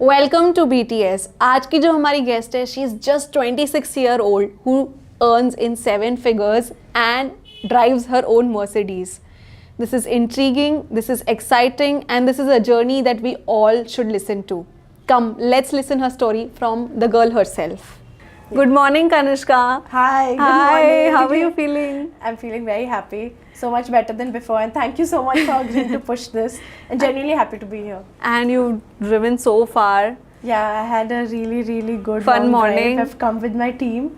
Welcome to BTS। आज की जो हमारी गेस्ट है, she is just 26 year old who earns in 7 figures and drives her own Mercedes. This is intriguing, this is exciting, and this is a journey that we all should listen to. Come, let's listen her story from the girl herself. Good morning, Kanishka. Hi, good Hi, morning. how are you feeling? I'm feeling very happy, so much better than before, and thank you so much for agreeing to push this. And genuinely happy to be here. And you've driven so far. Yeah, I had a really good Fun long morning. drive. I've come with my team,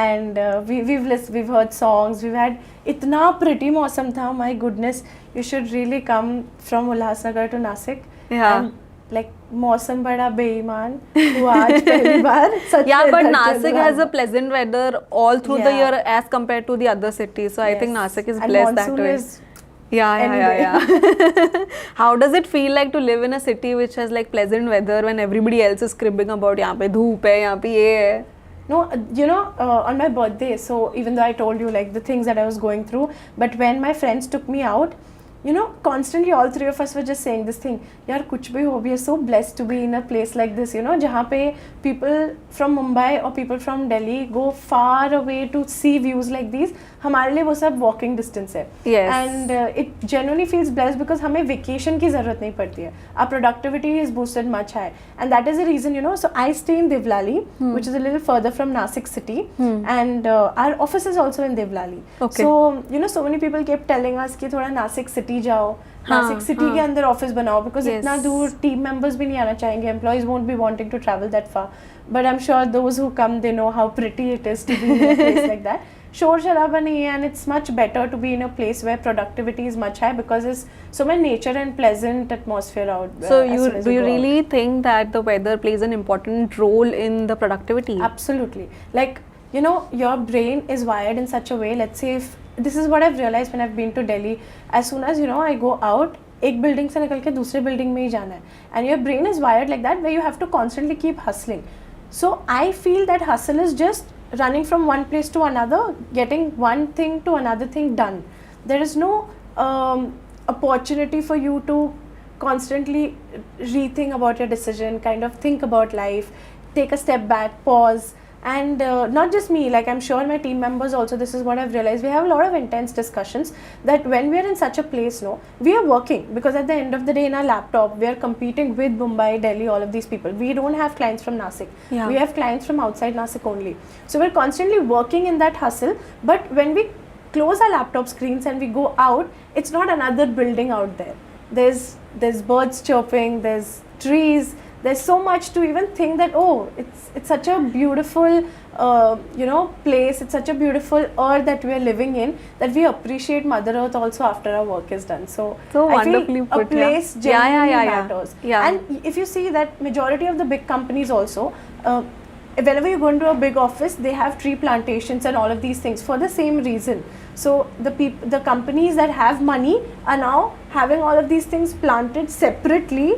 and we've heard songs. We've had itna pretty मौसम था. My goodness, you should really come from Ulhasnagar to Nasik. Yeah. And like मौसम बड़ा बेईमान हुआ आज पहली बार. सच Yeah, में but इधर Nasik चल रहा has a था. pleasant weather all through the Yeah. year as compared to the other cities. So I think Yes. Nasik is And blessed that monsoon way. is Yeah. any How does it feel like to live in a city which has like pleasant weather when everybody else is cribbing about यहाँ पे धूप है, यहाँ पे ये है? No, you know, on my birthday, so even though I told you like the things that I was going through, but when my friends took me out, you know, constantly all three of us were just saying this thing, yaar kuch bhi ho, we are so blessed to be in a place like this, you know, jahan pe people from Mumbai or people from Delhi go far away to see views like these. हमारे लिए वो सब walking distance है. Yes. And it genuinely feels blessed because हमें vacation की ज़रूरत नहीं पड़ती है. Our productivity is boosted much high, and that is the reason, you know. So I stay in Devlali, which is a little further from Nasik city, and our office is also in Devlali. Okay. So you know, so many people kept telling us कि थोड़ा Nashik city जाओ, Nashik city के अंदर office बनाओ, because Yes. इतना दूर team members भी नहीं आना चाहेंगे, employees won't be wanting to travel that far. But I'm sure those who come, they know how pretty it is to be in a place like that. शोर शराबा नहीं है, and it's much better to be in a place where productivity is much high because there's so much nature and pleasant atmosphere out. So as soon as do you go out. really think that the weather plays an important role in the productivity? Absolutely. Like, you know, your brain is wired in such a way. Let's say if this is what I've realized when I've been to Delhi. As soon as, you know, I go out, एक building से निकल के दूसरे building में ही जाना है, and your brain is wired like that where you have to constantly keep hustling. So I feel that hustle is just running from one place to another, getting one thing to another thing done. There is no opportunity for you to constantly rethink about your decision, kind of think about life, take a step back, pause. And not just me, like I'm sure my team members also, this is what I've realized, we have a lot of intense discussions that when we are in such a place, no, we are working, because at the end of the day in our laptop we are competing with Mumbai, Delhi, all of these people. We don't have clients from Nasik. Yeah. We have clients from outside Nasik only. So we're constantly working in that hustle, but when we close our laptop screens and we go out, it's not another building out there. There's birds chirping, there's trees, there's so much to even think that, oh, it's such a beautiful you know, place, it's such a beautiful earth that we are living in, that we appreciate Mother Earth also after our work is done. So I wonderfully feel put, a place yeah. genuinely Yeah. matters. Yeah. And if you see that majority of the big companies also, whenever you go into a big office, they have tree plantations and all of these things for the same reason. So the companies that have money are now having all of these things planted separately,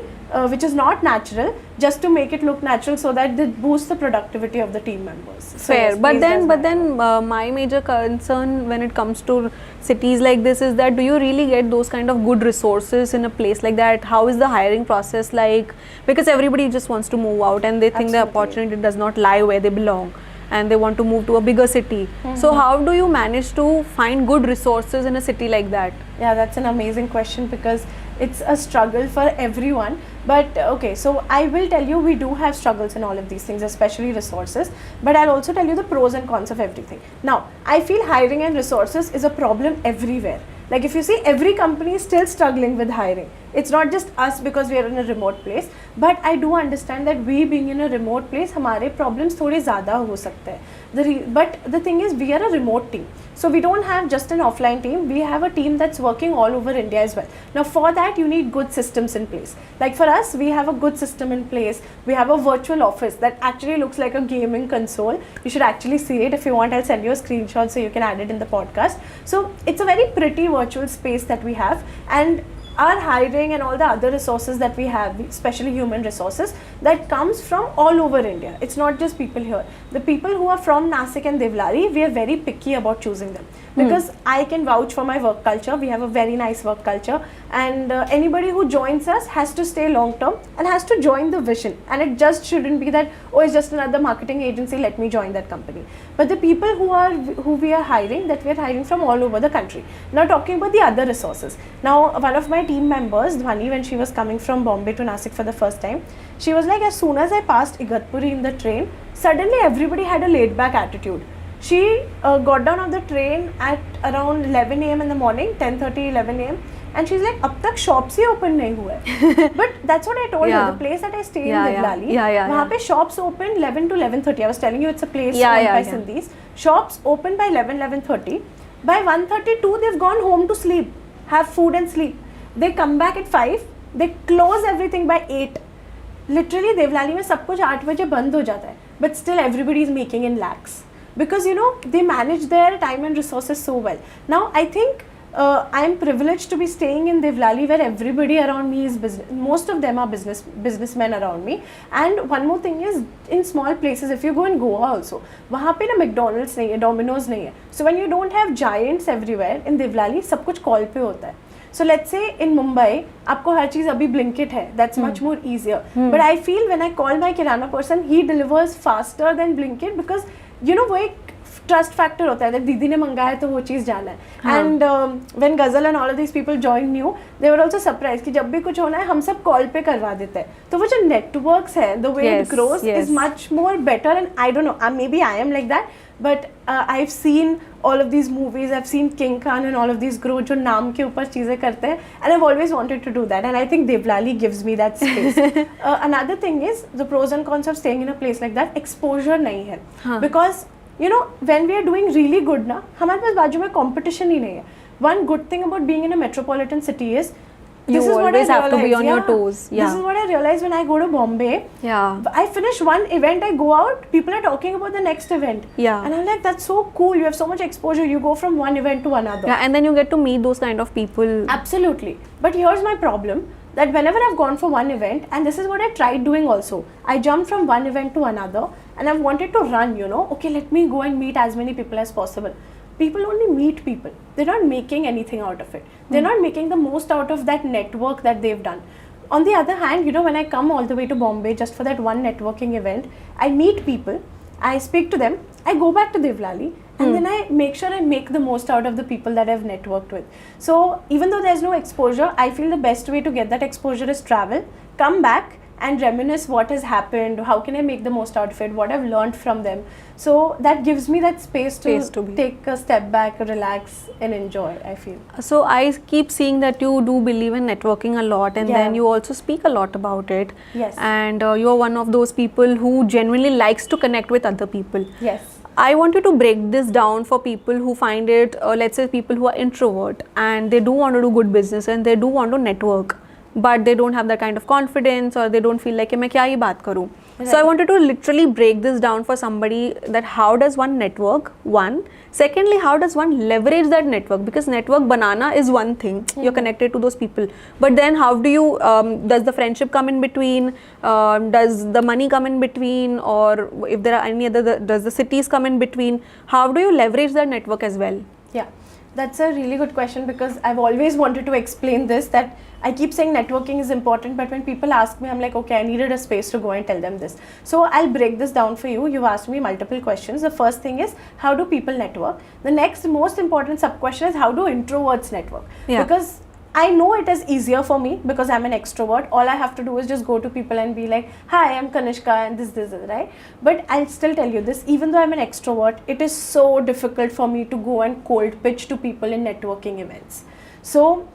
which is not natural, just to make it look natural, so that they boost the productivity of the team members. So Fair, yes, but please then does my major concern when it comes to cities like this is that do you really get those kind of good resources in a place like that? How is the hiring process like? Because everybody just wants to move out and they think the Absolutely. opportunity does not lie where they belong, and they want to move to a bigger city. So how do you manage to find good resources in a city like that? Yeah, that's an amazing question, because it's a struggle for everyone. But okay, so I will tell you, we do have struggles in all of these things, especially resources, but I'll also tell you the pros and cons of everything. Now, I feel hiring and resources is a problem everywhere. Like if you see, every company is still struggling with hiring. It's not just us because we are in a remote place, but I do understand that we being in a remote place, हमारे problems थोड़े ज़्यादा हो सकते हैं. But the thing is, we are a remote team. So we don't have just an offline team, we have a team that's working all over India as well. Now for that, you need good systems in place. Like for us, we have a good system in place. We have a virtual office that actually looks like a gaming console. You should actually see it. If you want, I'll send you a screenshot so you can add it in the podcast. So it's a very pretty virtual space that we have, and our hiring and all the other resources that we have, especially human resources, that comes from all over India. It's not just people here. The people who are from Nasik and Devlari, we are very picky about choosing them, because I can vouch for my work culture. We have a very nice work culture, and anybody who joins us has to stay long term and has to join the vision. And it just shouldn't be that, oh, it's just another marketing agency, let me join that company. But the people who we are hiring, that we are hiring from all over the country. Now talking about the other resources. Now one of my team members, Dhwani, when she was coming from Bombay to Nasik for the first time, she was like, as soon as I passed Igatpuri in the train, suddenly everybody had a laid back attitude. She got down on the train at around 11 a.m. in the morning, 10:30, 11 a.m. And she's like, अब तक shops ही open नहीं हुए. But that's what I told her. The place that I stay in Devlali, वहाँ पे shops open 11 to 11:30. I was telling you it's a place owned by Sindhis. Shops open by 11, 11:30. By 1:32, they've gone home to sleep, have food and sleep. They come back at 5. They close everything by 8. Literally, Devlali में सब कुछ 8 बजे बंद हो जाता है. But still, everybody is making in lakhs. Because, you know, they manage their time and resources so well. Now, I think I'm privileged to be staying in Devlali, where everybody around me is business. Most of them are businessmen around me. And one more thing is, in small places, if you go in Goa also, वहाँ पे ना McDonald's नहीं है, Domino's नहीं है. So when you don't have giants everywhere, in Devlali सब कुछ call पे होता है. So let's say in Mumbai, आपको हर चीज़ अभी Blinkit है. That's much more easier. But I feel when I call my kirana person, he delivers faster than Blinkit, because you know वो एक ट्रस्ट फैक्टर होता है that दीदी ने मंगाया है तो वो चीज़ जाना है. एंड व्हेन गजल and all of these people join new, they were also surprise कि जब भी कुछ होना है हम सब कॉल पे करवा देते हैं. तो वो जो नेटवर्क्स है, the way it grows is much more better. And I don't know, maybe I am like that, but I have seen all of these movies, I've seen King Khan and all of these grow जो नाम के ऊपर चीज़ें करते हैं, and I've always wanted to do that, and I think Devlali gives me that space. Another thing is the pros and cons of staying in a place like that. Exposure नहीं है, because you know when we are doing really good ना, हमारे पास बाजू में competition ही नहीं है. One good thing about being in a metropolitan city is you always have to be on your toes. This is what I realize when I go to Bombay. I finish one event, I go out, people are talking about the next event. And I'm like, that's so cool. You have so much exposure. You go from one event to another. And then you get to meet those kind of people. Absolutely. But here's my problem, that whenever I've gone for one event, and this is what I tried doing also, I jumped from one event to another, and I've wanted to run, you know, okay, let me go and meet as many people as possible. People only meet people. They're not making anything out of it. They're not making the most out of that network that they've done. On the other hand, you know, when I come all the way to Bombay just for that one networking event, I meet people, I speak to them, I go back to Devlali, and then I make sure I make the most out of the people that I've networked with. So even though there's no exposure, I feel the best way to get that exposure is travel, come back and reminisce what has happened, how can I make the most out of it, what I've learned from them. So that gives me that space to take a step back, relax and enjoy, I feel. So I keep seeing that you do believe in networking a lot, and then you also speak a lot about it. Yes. And you're one of those people who genuinely likes to connect with other people. Yes. I want you to break this down for people who find it, let's say people who are introvert and they do want to do good business and they do want to network, but they don't have that kind of confidence, or they don't feel like मैं क्या ही बात करूँ. So I wanted to literally break this down for somebody, that how does one network, one. Secondly, how does one leverage that network? Because network banana is one thing, you're connected to those people. But then how do you, does the friendship come in between? Does the money come in between? Or if there are any other, does the cities come in between? How do you leverage that network as well? Yeah, that's a really good question, because I've always wanted to explain this, that I keep saying networking is important, but when people ask me, I'm like, okay, I needed a space to go and tell them this. So I'll break this down for you. You've asked me multiple questions. The first thing is, how do people network? The next most important sub-question is, how do introverts network? Because I know it is easier for me because I'm an extrovert. All I have to do is just go to people and be like, hi, I'm Kanishka and this, right? But I'll still tell you this, even though I'm an extrovert, it is so difficult for me to go and cold pitch to people in networking events. So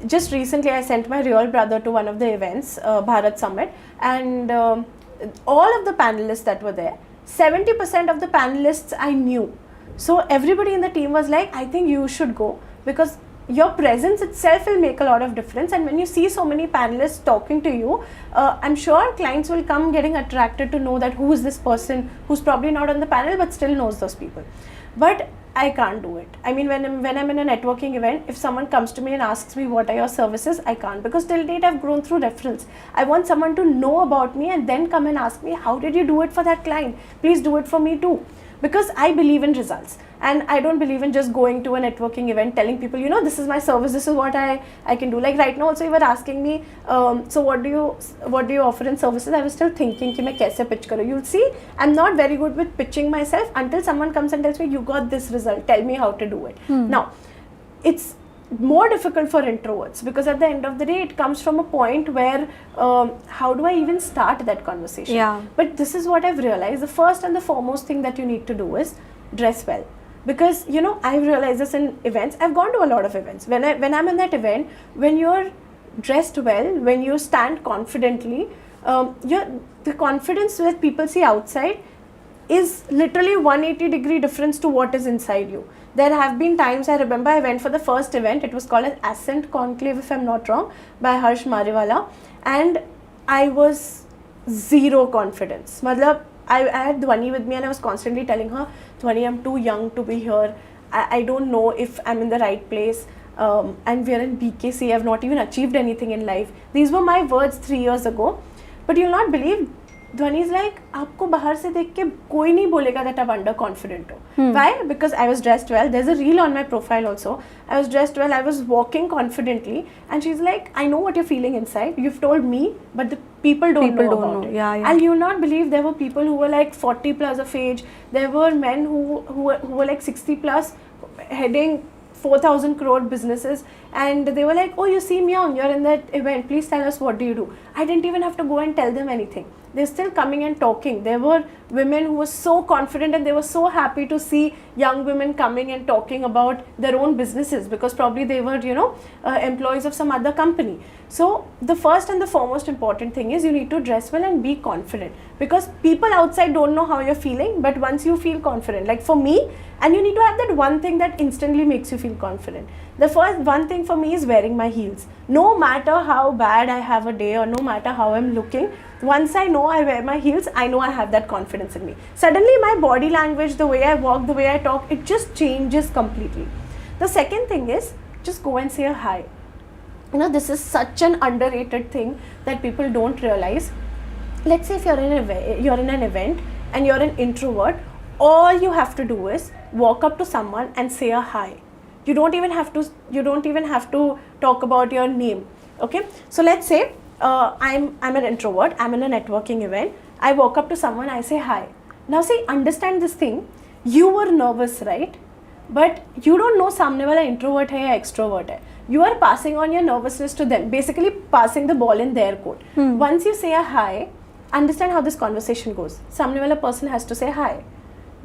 just recently I sent my real brother to one of the events, Bharat Summit, and all of the panelists that were there, 70% of the panelists I knew. So everybody in the team was like, I think you should go, because your presence itself will make a lot of difference. And when you see so many panelists talking to you, I'm sure clients will come getting attracted to know that who is this person who's probably not on the panel but still knows those people. But I can't do it. I mean, when I'm in a networking event, if someone comes to me and asks me what are your services, I can't, because till date I've grown through referrals. I want someone to know about me and then come and ask me, how did you do it for that client? Please do it for me too. Because I believe in results, and I don't believe in just going to a networking event telling people, you know, this is my service, this is what I can do. Like right now also you were asking me, so what do you offer in services? I was still thinking कि मैं कैसे pitch करूँ. You'll see, I'm not very good with pitching myself until someone comes and tells me, you got this result, tell me how to do it. Now, it's more difficult for introverts, because at the end of the day it comes from a point where how do I even start that conversation? Yeah. But this is what I've realized. The first and the foremost thing that you need to do is dress well. Because, you know, I've realized this in events. I've gone to a lot of events. When I'm in that event, when you're dressed well, when you stand confidently, the confidence that people see outside is literally 180-degree difference to what is inside you. There have been times, I remember I went for the first event, it was called as Ascent Conclave, if I'm not wrong, by Harsh Mariwala, and I was zero confidence. Matlab, I had Dhwani with me and I was constantly telling her, Dhwani, I'm too young to be here, I don't know if I'm in the right place, and we're in BKC, I've not even achieved anything in life. These were my words 3 years ago, but you'll not believe, Dhwani is like, आपको बाहर से देख के कोई नहीं बोलेगा that I'm underconfident हो. Why? Because I was dressed well. There's a reel on my profile also. I was dressed well. I was walking confidently, and she's like, I know what you're feeling inside. You've told me, but the people don't know about it. Yeah. And you'll not believe, there were people who were like 40 plus of age. There were men who were like 60 plus, heading 4,000 crore businesses, and they were like, oh, you seem young, you're in that event, please tell us, what do you do? I didn't even have to go and tell them anything. They're still coming and talking. There were women who were so confident, and they were so happy to see young women coming and talking about their own businesses, because probably they were, you know, employees of some other company. So the first and the foremost important thing is you need to dress well and be confident, because people outside don't know how you're feeling, but once you feel confident, like for me, and you need to have that one thing that instantly makes you feel confident. The first one thing for me is wearing my heels. No matter how bad I have a day, or no matter how I'm looking, once I know I wear my heels, I know I have that confidence in me. Suddenly my body language, the way I walk, the way I talk, it just changes completely. The second thing is, just go and say a hi. You know, this is such an underrated thing that people don't realize. Let's say if you're in an event and you're an introvert, all you have to do is walk up to someone and say a hi. You don't even have to talk about your name. Okay, so let's say I'm an introvert, I'm in a networking event, I walk up to someone, I say hi. Now see, understand this thing, you were nervous, right? But you don't know सामने वाला introvert है या extrovert है. You are passing on your nervousness to them, basically passing the ball in their court. Once you say a hi, understand how this conversation goes. सामने वाला person has to say hi.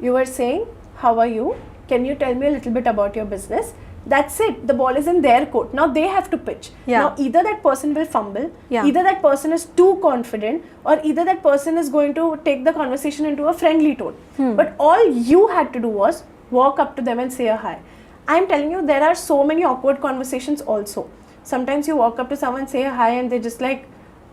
You are saying, how are you? Can you tell me a little bit about your business? That's it. The ball is in their court. Now they have to pitch. Yeah. Now either that person will fumble, either that person is too confident, or either that person is going to take the conversation into a friendly tone. But all you had to do was walk up to them and say a hi. I'm telling you, there are so many awkward conversations also. Sometimes you walk up to someone, say a hi, and they're just like,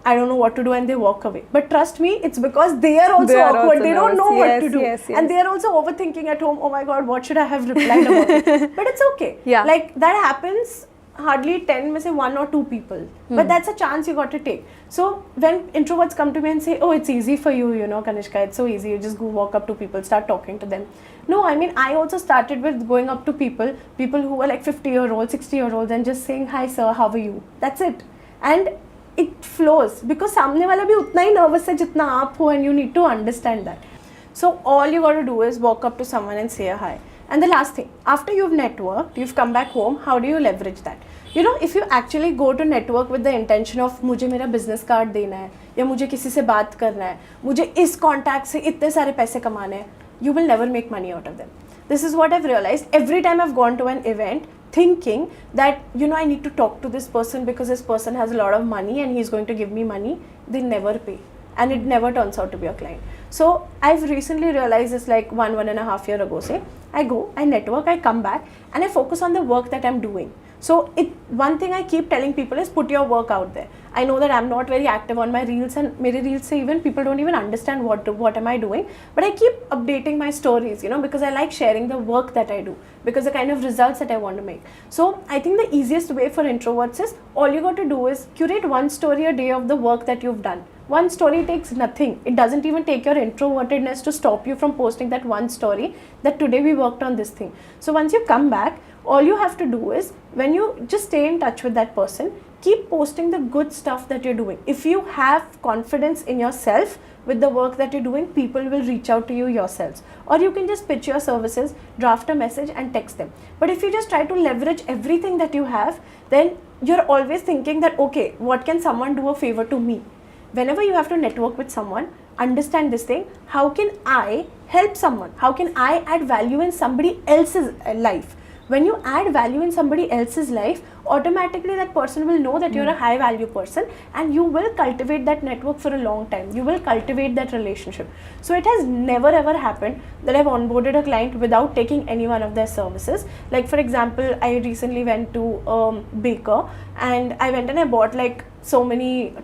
I don't know what to do, and they walk away. But trust me, it's because they are also awkward. They don't know what to do. And they are also overthinking at home, oh my god, what should I have replied about it? But it's okay. Yeah. Like that happens hardly 10, may say 1 or 2 people. But that's a chance you got to take. So when introverts come to me and say, oh, it's easy for you, you know, Kanishka, it's so easy. You just go walk up to people, start talking to them. No, I mean, I also started with going up to people who were like 50-year-olds, 60-year-olds, and just saying, hi sir, how are you? That's it. And it flows, because सामने वाला भी उतना ही nervous है जितना आप हो, and you need to understand that. So all you got to do is walk up to someone and say a hi. And the last thing, after you've networked, you've come back home, how do you leverage that? You know, if you actually go to network with the intention of मुझे मेरा business card देना है, या मुझे किसी से बात करना है, मुझे इस contact से इतने सारे पैसे कमाने हैं, you will never make money out of them. This is what I've realized. Every time I've gone to an event thinking that, you know, I need to talk to this person because this person has a lot of money and he's going to give me money, they never pay. And it never turns out to be a client. So I've recently realized this, like 1.5 years ago, say, I go, I network, I come back, and I focus on the work that I'm doing. So one thing I keep telling people is put your work out there. I know that I'm not very active on my reels, and मेरे reels से even people don't even understand what am I doing, but I keep updating my stories, you know, because I like sharing the work that I do, because the kind of results that I want to make. So I think the easiest way for introverts is all you got to do is curate one story a day of the work that you've done. One story takes nothing. It doesn't even take your introvertedness to stop you from posting that one story that today we worked on this thing. So once you come back, all you have to do is, when you just stay in touch with that person, keep posting the good stuff that you're doing. If you have confidence in yourself with the work that you're doing, people will reach out to you yourselves. Or you can just pitch your services, draft a message and text them. But if you just try to leverage everything that you have, then you're always thinking that, okay, what can someone do a favor to me? Whenever you have to network with someone, understand this thing: how can I help someone? How can I add value in somebody else's life? When you add value in somebody else's life, automatically that person will know that you're a high value person, and you will cultivate that network for a long time. You will cultivate that relationship. So it has never ever happened that I've onboarded a client without taking any one of their services. Like for example, I recently went to baker, and I went and I bought like so many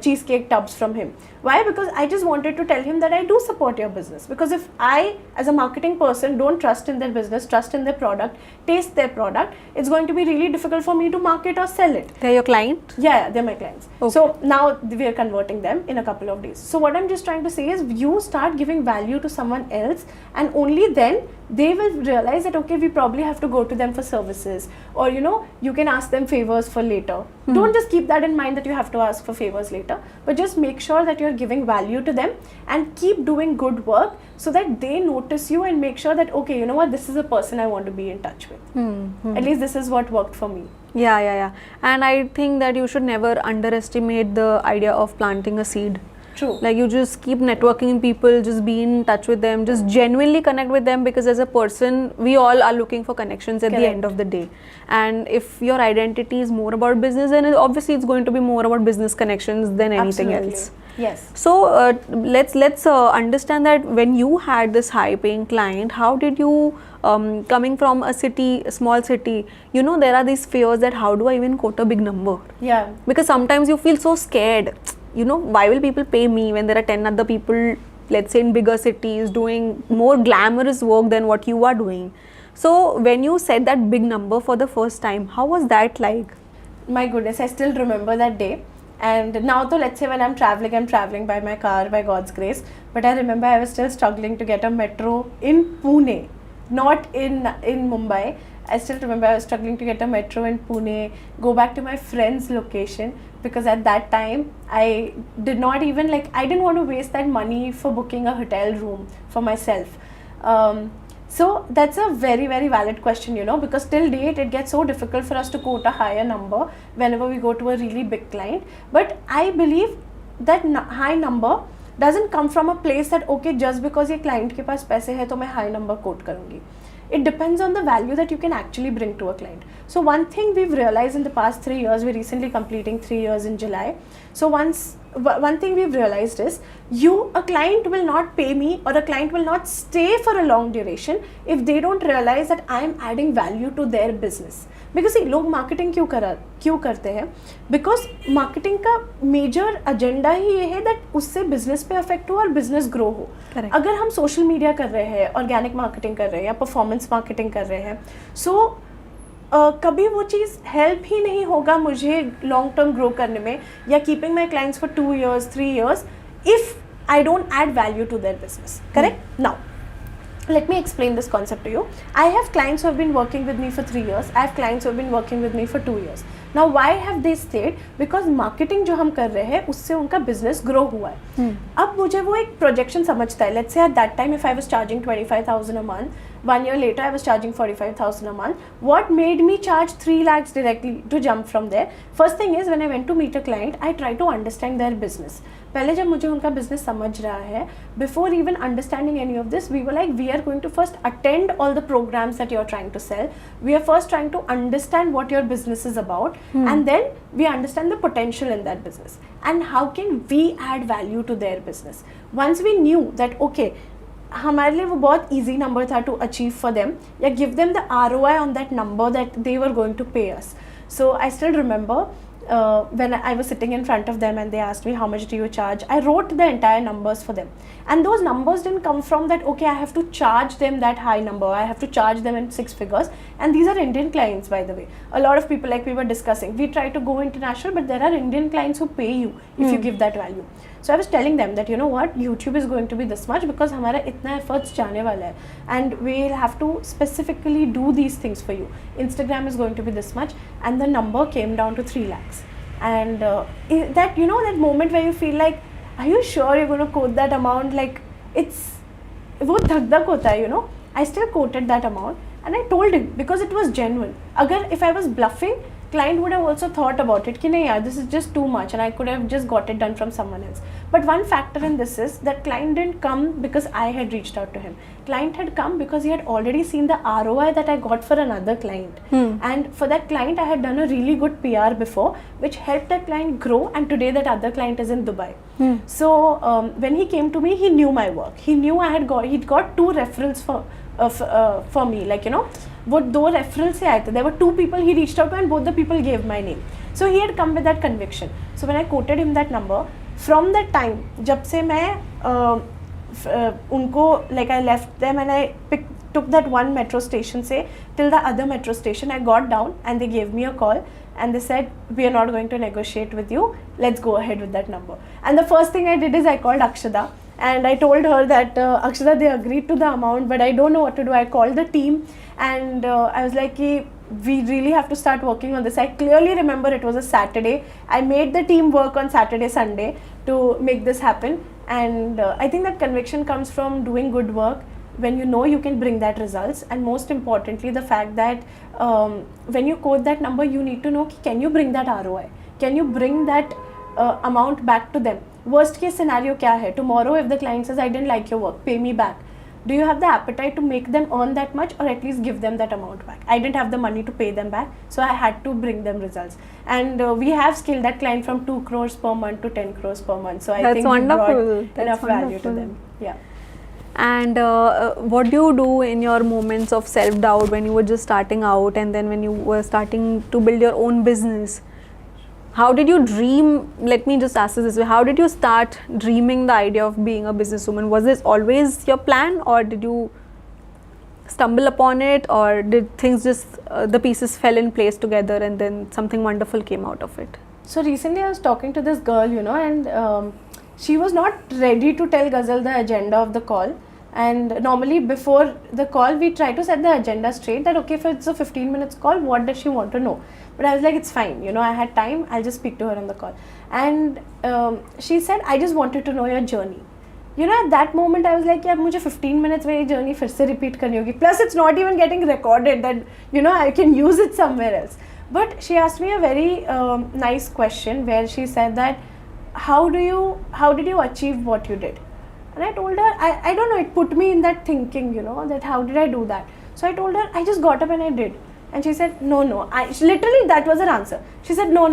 cheesecake tubs from him. Why? Because I just wanted to tell him that I do support your business. Because if I, as a marketing person, don't trust in their business, trust in their product, taste their product, it's going to be really difficult for me to market or sell it. They're your client? Yeah, they're my clients. Okay. So now we are converting them in a couple of days. So what I'm just trying to say is, you start giving value to someone else, and only then they will realize that, okay, we probably have to go to them for services, or you know, you can ask them favors for later. Don't just keep that in mind that you have to ask for favors later, but just make sure that you're giving value to them and keep doing good work, so that they notice you and make sure that, okay, you know what, this is a person I want to be in touch with. At least this is what worked for me. Yeah. And I think that you should never underestimate the idea of planting a seed. True. Like, you just keep networking in people, just be in touch with them, just genuinely connect with them, because as a person, we all are looking for connections at the end of the day. And if your identity is more about business, then obviously it's going to be more about business connections than anything else. Yes. So let's understand that when you had this high-paying client, how did you, coming from a small city, you know, there are these fears that how do I even quote a big number? Yeah. Because sometimes you feel so scared. You know, why will people pay me when there are 10 other people, let's say in bigger cities, doing more glamorous work than what you are doing? So when you said that big number for the first time, how was that like? My goodness, I still remember that day. And now, though, let's say when I'm traveling by my car, by God's grace. But I remember I was still struggling to get a metro in Pune, not in Mumbai. I still remember I was struggling to get a metro in Pune, go back to my friend's location, because at that time I did not even I didn't want to waste that money for booking a hotel room for myself. So that's a very, very valid question, you know, because till date it gets so difficult for us to quote a higher number whenever we go to a really big client. But I believe that high number doesn't come from a place that, okay, just because ये client के पास पैसे है तो मैं high number quote करूँगी. It depends on the value that you can actually bring to a client. So one thing we've realized in the past 3 years, we're recently completing 3 years in July. So one thing we've realized is, a client will not pay me, or a client will not stay for a long duration if they don't realize that I am adding value to their business. Because see, लोग marketing क्यों करते हैं? Because marketing का major agenda ही ये है that उससे business पे affect हो और business grow हो. Correct. अगर हम social media कर रहे हैं, organic marketing कर रहे हैं, या performance marketing कर रहे हैं, so कभी वो चीज़ हेल्प ही नहीं होगा मुझे लॉन्ग टर्म ग्रो करने में, या keeping my clients for 2 years 3 years, if I don't add value to their business. Correct? Now let me explain this concept to you. I have clients who have been working with me for 3 years. I have clients who have been working with me for 2 years. Now why have they stayed? Because marketing जो हम कर रहे हैं उससे उनका business grow हुआ है. अब मुझे वो एक projection समझता है. Let's say at that time if I was charging 25,000 a month, 1 year later I was charging 45,000 a month. What made me charge 3 lakhs directly to jump from there? First thing is, when I went to meet a client, I tried to understand their business. पहले जब मुझे उनका business समझ रहा है, before even understanding any of this, we were like, we are going to first attend all the programs that you're trying to sell. We are first trying to understand what your business is about, and then we understand the potential in that business and how can we add value to their business. Once we knew that, okay, हमारे लिए वो बहुत easy number था to achieve for them, या give them the ROI on that number that they were going to pay us. So I still remember when I was sitting in front of them and they asked me how much do you charge, I wrote the entire numbers for them, and those numbers didn't come from that okay I have to charge them that high number, I have to charge them in 6 figures. And these are Indian clients, by the way. A lot of people, like we were discussing, we try to go international, but there are Indian clients who pay you if you give that value. So I was telling them that, you know what, YouTube is going to be this much because हमारा इतना efforts जाने वाला है, and we'll have to specifically do these things for you. Instagram is going to be this much, and the number came down to 3 lakhs. And that, you know, that moment where you feel like, are you sure you're going to quote that amount? Like, it's वो धक धक होता है, you know. I still quoted that amount, and I told him because it was genuine. अगर if I was bluffing, client would have also thought about it कि नहीं यार, this is just too much and I could have just got it done from someone else. But one factor in this is that client didn't come because I had reached out to him. Client had come because he had already seen the ROI that I got for another client. And for that client I had done a really good PR before, which helped that client grow, and today that other client is in Dubai. So when he came to me, he knew my work. He knew he'd got 2 referrals for me, like, you know, वो 2 referrals से आए थे. There were 2 people he reached out to, and both the people gave my name. So he had come with that conviction. So when I quoted him that number, from that time, जब से मैं उनको, like, I left them and I took that one metro station से till the other metro station, I got down and they gave me a call and they said, we are not going to negotiate with you, let's go ahead with that number. And the first thing I did is I called Akshada. And I told her that, Akshada, they agreed to the amount, but I don't know what to do. I called the team and I was like, we really have to start working on this. I clearly remember it was a Saturday. I made the team work on Saturday, Sunday to make this happen. And I think that conviction comes from doing good work when you know you can bring that results. And most importantly, the fact that when you quote that number, you need to know, can you bring that ROI? Can you bring that amount back to them? Worst case scenario क्या है? Tomorrow if the client says I didn't like your work, pay me back. Do you have the appetite to make them earn that much, or at least give them that amount back? I didn't have the money to pay them back, so I had to bring them results. And we have scaled that client from 2 crores per month to 10 crores per month. So I think we brought enough value to them. Yeah. And what do you do in your moments of self-doubt when you were just starting out, and then when you were starting to build your own business? How did you dream? Let me just ask this way. How did you start dreaming the idea of being a businesswoman? Was this always your plan, or did you stumble upon it, or did things just, the pieces fell in place together and then something wonderful came out of it? So recently I was talking to this girl, you know, and she was not ready to tell Ghazal the agenda of the call. And normally before the call, we try to set the agenda straight that, okay, if it's a 15 minutes call, what does she want to know? But I was like, it's fine, you know, I had time, I'll just speak to her on the call. And she said, I just wanted to know your journey. You know, at that moment, I was like, yeah, मुझे 15 minutes मेरी journey फिर से repeat करनी होगी. Plus, it's not even getting recorded that, you know, I can use it somewhere else. But she asked me a very nice question where she said that, how did you achieve what you did? And I told her, I don't know, it put me in that thinking, you know, that how did I do that? So I told her, I just got up and I did. And she said, no, literally that was her answer. She said, no,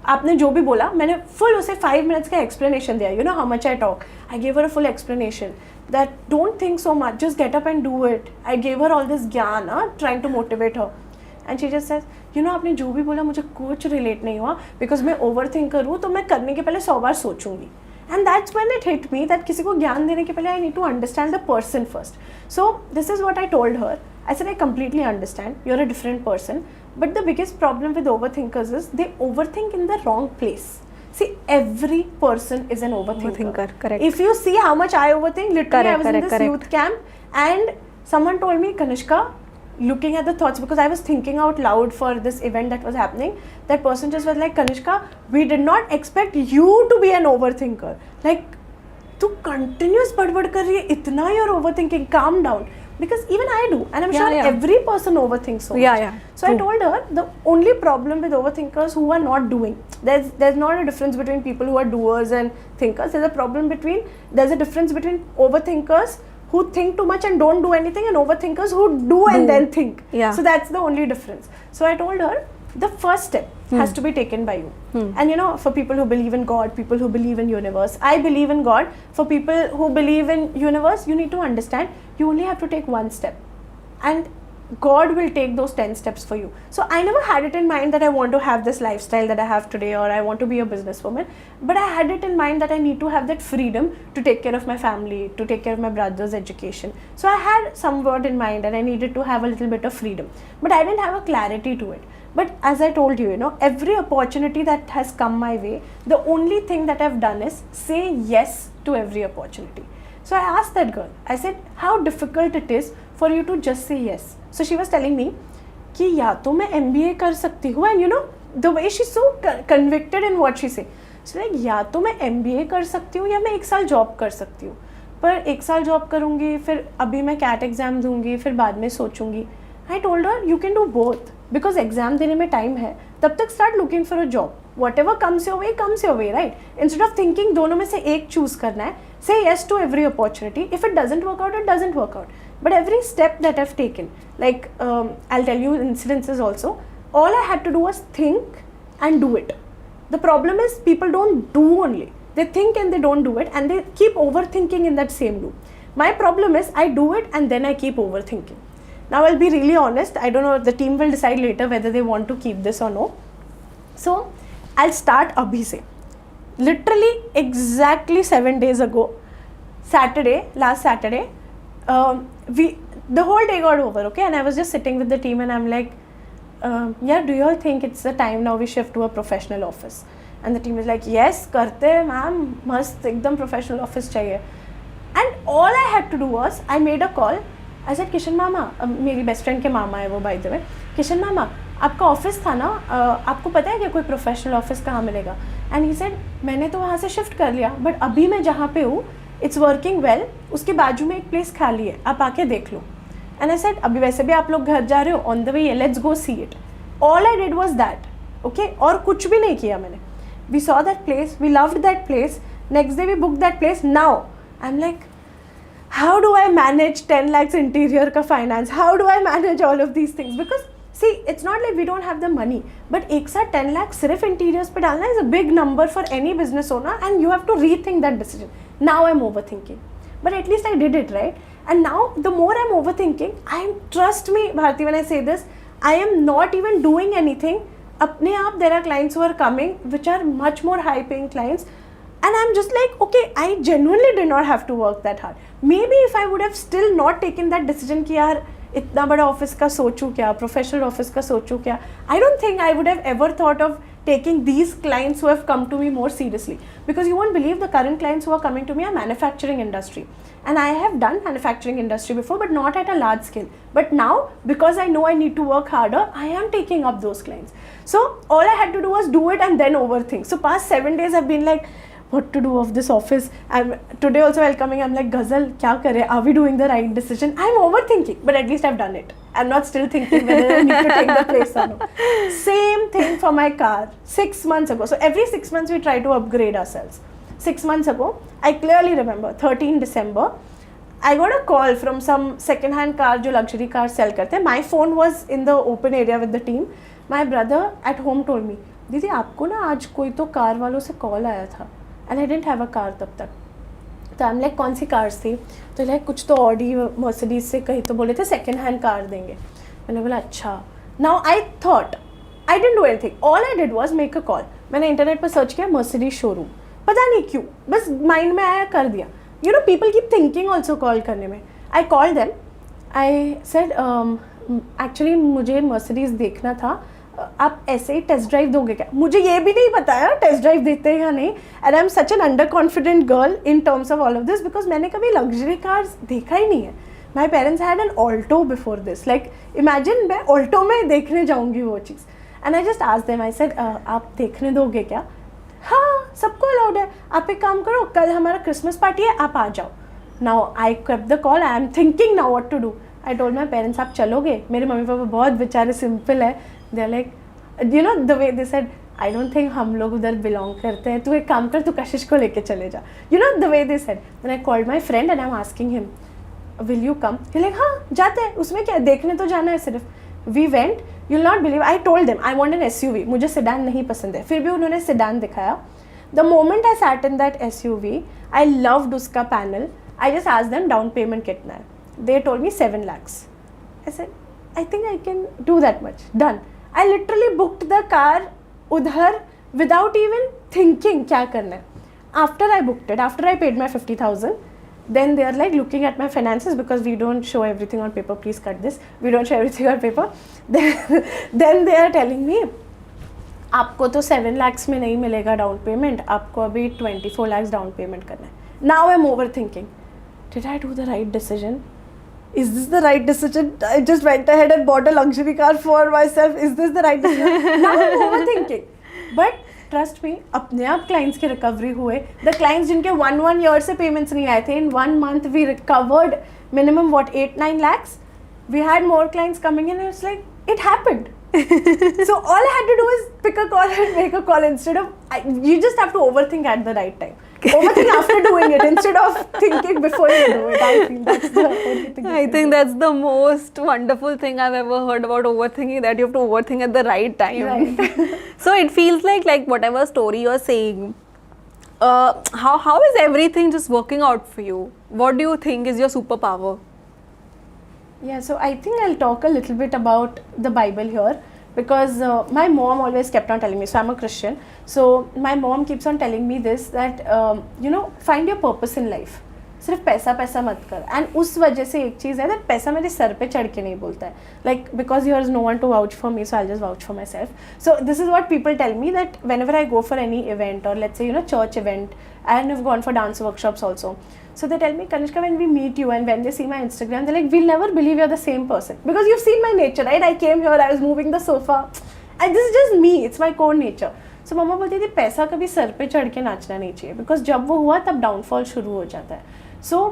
आपने जो भी बोला, मैंने full उसे 5 minutes का explanation दिया. You know how much I talk. I gave her a full explanation that don't think so much, just get up and do it. I gave her all this ज्ञान, trying to motivate her. And she just says, you know, आपने जो भी बोला मुझे कुछ relate नहीं हुआ, because मैं overthinker हूँ, तो मैं करने के पहले 100 बार सोचूंगी. And that's when it hit me that किसी को ज्ञान देने के पहले I need to understand the person first. So this is what I told her. I said, I completely understand, you're a different person, but the biggest problem with overthinkers is they overthink in the wrong place. See, every person is an overthinker. Correct. If you see how much I overthink, literally I was in this youth camp and someone told me, Kanishka, looking at the thoughts, because I was thinking out loud for this event that was happening, that person just was like, Kanishka, we did not expect you to be an overthinker. Like, tu continuous badbad kar rahi hai, itna you're overthinking, calm down. Because even I do, and I'm sure every person overthinks so much. So true. I told her, the only problem with overthinkers who are not doing, there's not a difference between people who are doers and thinkers. There's a difference between overthinkers who think too much and don't do anything, and overthinkers who do and then think. So that's the only difference. So I told her, the first step has to be taken by you. And you know, for people who believe in God, people who believe in universe, I believe in God. For people who believe in universe, you need to understand you only have to take one step, and God will take those 10 steps for you. So I never had it in mind that I want to have this lifestyle that I have today, or I want to be a businesswoman, but I had it in mind that I need to have that freedom to take care of my family, to take care of my brother's education. So I had some word in mind and I needed to have a little bit of freedom, but I didn't have a clarity to it. But as I told you, you know, every opportunity that has come my way, the only thing that I've done is say yes to every opportunity. So I asked that girl, I said, how difficult it is for you to just say yes. So she was telling me कि या तो मैं MBA कर सकती हूँ, and you know the way she's so convicted in what she say. So like या तो मैं MBA कर सकती हूँ या मैं 1 साल जॉब कर सकती हूँ, पर 1 साल जॉब करूँगी, फिर अभी मैं CAT एग्जाम दूँगी, फिर बाद में सोचूंगी. I told her you can do both, because exam देने में टाइम है, तब तक start looking for a job. Whatever comes your way, right? Instead of thinking दोनों में से एक choose करना है, say yes to every opportunity. If it doesn't work out, it doesn't work out. But every step that I've taken, like I'll tell you incidences also, all I had to do was think and do it. The problem is people don't do only. They think and they don't do it, and they keep overthinking in that same loop. My problem is I do it and then I keep overthinking. Now I'll be really honest, I don't know, the team will decide later whether they want to keep this or no. So I'll start abhi se. Literally exactly 7 days ago, last Saturday, the whole day got over, okay, and I was just sitting with the team and I'm like, yeah, do you all think it's the time now we shift to a professional office? And the team is like, yes, karte ma'am, mast ekdam professional office chahiye. And all I had to do was, I made a call. I said, Kishan मामा, मेरी best friend के मामा है वो by the way, Kishan मामा आपका office था ना, आपको पता है कि कोई प्रोफेशनल ऑफिस कहाँ मिलेगा? एंड ही सेड, मैंने तो वहाँ से शिफ्ट कर लिया, बट अभी मैं जहाँ पे हूँ इट्स वर्किंग वेल, उसके बाजू में एक प्लेस खाली है, आप आके देख लो. एंड आई सेड, अभी वैसे भी आप लोग घर जा रहे हो, on the way, let's go see it. All I did was that, okay, और कुछ भी नहीं किया मैंने. We saw that place, we loved that place, next day we book that place. Now I am like, how do I manage 10 lakhs interior ka finance? How do I manage all of these things? Because see, it's not like we don't have the money, but एक साथ 10 lakhs सिर्फ interiors पे डालना is a big number for any business owner, and you have to rethink that decision. Now I'm overthinking, but at least I did it, right? And now the more I'm overthinking, trust me Bharti when I say this, I am not even doing anything. अपने आप there are clients who are coming which are much more high paying clients, and I'm just like, okay, I genuinely did not have to work that hard. Maybe if I would have still not taken that decision कि यार इतना बड़ा office का सोचूं क्या, professional office का सोचूं क्या, I don't think I would have ever thought of taking these clients who have come to me more seriously. Because you won't believe the current clients who are coming to me are manufacturing industry. And I have done manufacturing industry before, but not at a large scale. But now, because I know I need to work harder, I am taking up those clients. So all I had to do was do it and then overthink. So past 7 days I've been like, what to do of this office? Today also while coming, I'm like, Ghazal, kya kare? Are we doing the right decision? I'm overthinking, but at least I've done it. I'm not still thinking whether I need to take the place or no. Same thing for my car 6 months ago. So every 6 months we try to upgrade ourselves. 6 months ago, I clearly remember, 13 December, I got a call from some second-hand car जो luxury car sell करते हैं. My phone was in the open area with the team. My brother at home told me, दीदी आपको ना आज कोई तो car वालों से कॉल आया था. And I didn't have a car तब तक. तो I'm like, कौन सी कार्स थी? तो like कुछ तो ऑडी मर्सिडीज से कहीं तो बोले थे सेकेंड हैंड कार देंगे. मैंने बोला अच्छा. Now I thought, I didn't do anything. All I did was make a call. मैंने इंटरनेट पर सर्च किया मर्सिडीज शोरूम. पता नहीं क्यों, बस माइंड में आया, कर दिया. You know, people keep thinking also call करने में. I called them. I said, actually मुझे मर्सिडीज देखना था. आप ऐसे ही टेस्ट ड्राइव दोगे क्या? मुझे ये भी नहीं पता है टेस्ट ड्राइव देते हैं या नहीं. And I am such an under confident girl in terms of all of this, because मैंने कभी लग्जरी कार्स देखा ही नहीं है. My parents had an Alto before this. Like imagine मैं ऑल्टो में देखने जाऊँगी वो चीज़. And I just asked them, I said आप देखने दोगे क्या? हाँ, सबको अलाउड है. आप एक काम करो, कल हमारा क्रिसमस पार्टी है, आप आ जाओ. Now I kept the call. I am thinking now what to do. I told my parents, आप चलोगे? मेरे मम्मी पापा बहुत बेचारे सिंपल है. They are like, you know the way they said, I don't think हम लोग उधर belong करते हैं, तू एक काम कर, तू कशिश को लेके चले जा. You know the way they said. Then I called my friend and I'm asking him, will you come? He's like, हाँ जाते हैं, उसमें क्या, देखने तो जाना है सिर्फ. We went. you'll not believe, I told them I want an SUV, मुझे sedan नहीं पसंद है, फिर भी उन्होंने sedan दिखाया. The moment I sat in that SUV, I loved उसका panel. I just asked them down payment कितना है. They told me 7 lakhs. I said, I think I can do that much. Done. I literally booked the car उधर without even thinking क्या करना है. After I booked it, after I paid my 50,000, then they are like looking at my finances because we don't show everything on paper. Please cut this. We don't show everything on paper. Then they are telling me, आपको तो 7 lakhs में नहीं मिलेगा down payment, आपको अभी 24 lakhs down payment करना है. Now I'm overthinking. Did I do the right decision? Is this the right decision? I just went ahead and bought a luxury car for myself. Is this the right decision? Now I'm overthinking. But trust me, अपने आप clients की recovery हुए. The clients जिनके 1 year से payments नहीं आए थे, in 1 month we recovered minimum 8-9 lakhs. We had more clients coming in and it's like, it happened. So all I had to do is pick a call and make a call instead of, you just have to overthink at the right time. Overthink after doing it instead of thinking before you do it. I think that's the only thing. I think that's the most wonderful thing I've ever heard about overthinking, that you have to overthink at the right time. Right. So it feels like whatever story you're saying, how is everything just working out for you? What do you think is your superpower? Yeah, so I think I'll talk a little bit about the Bible here because my mom always kept on telling me, so I'm a Christian, so my mom keeps on telling me this, that find your purpose in life. सिर्फ पैसा पैसा मत कर. And उस वजह से एक चीज़ है दैट पैसा मेरे सर पे चढ़ के नहीं बोलता है, like because you are no one to vouch for me, so I just vouch for myself. So this is what people tell me that whenever I go for any event और let's say church event, and have gone for dance workshops also. So they tell me, Kanishka, when we meet you and when they see my Instagram, they're like, we'll never believe you're the same person. Because you've seen my nature, right? I came here, I was moving the sofa. And this is just me. It's my core nature. So मम्मा बोलती थी पैसा कभी sir पे चढ़ के नाचना नहीं चाहिए. Because जब वो हुआ तब डाउनफॉल शुरू हो जाता है. So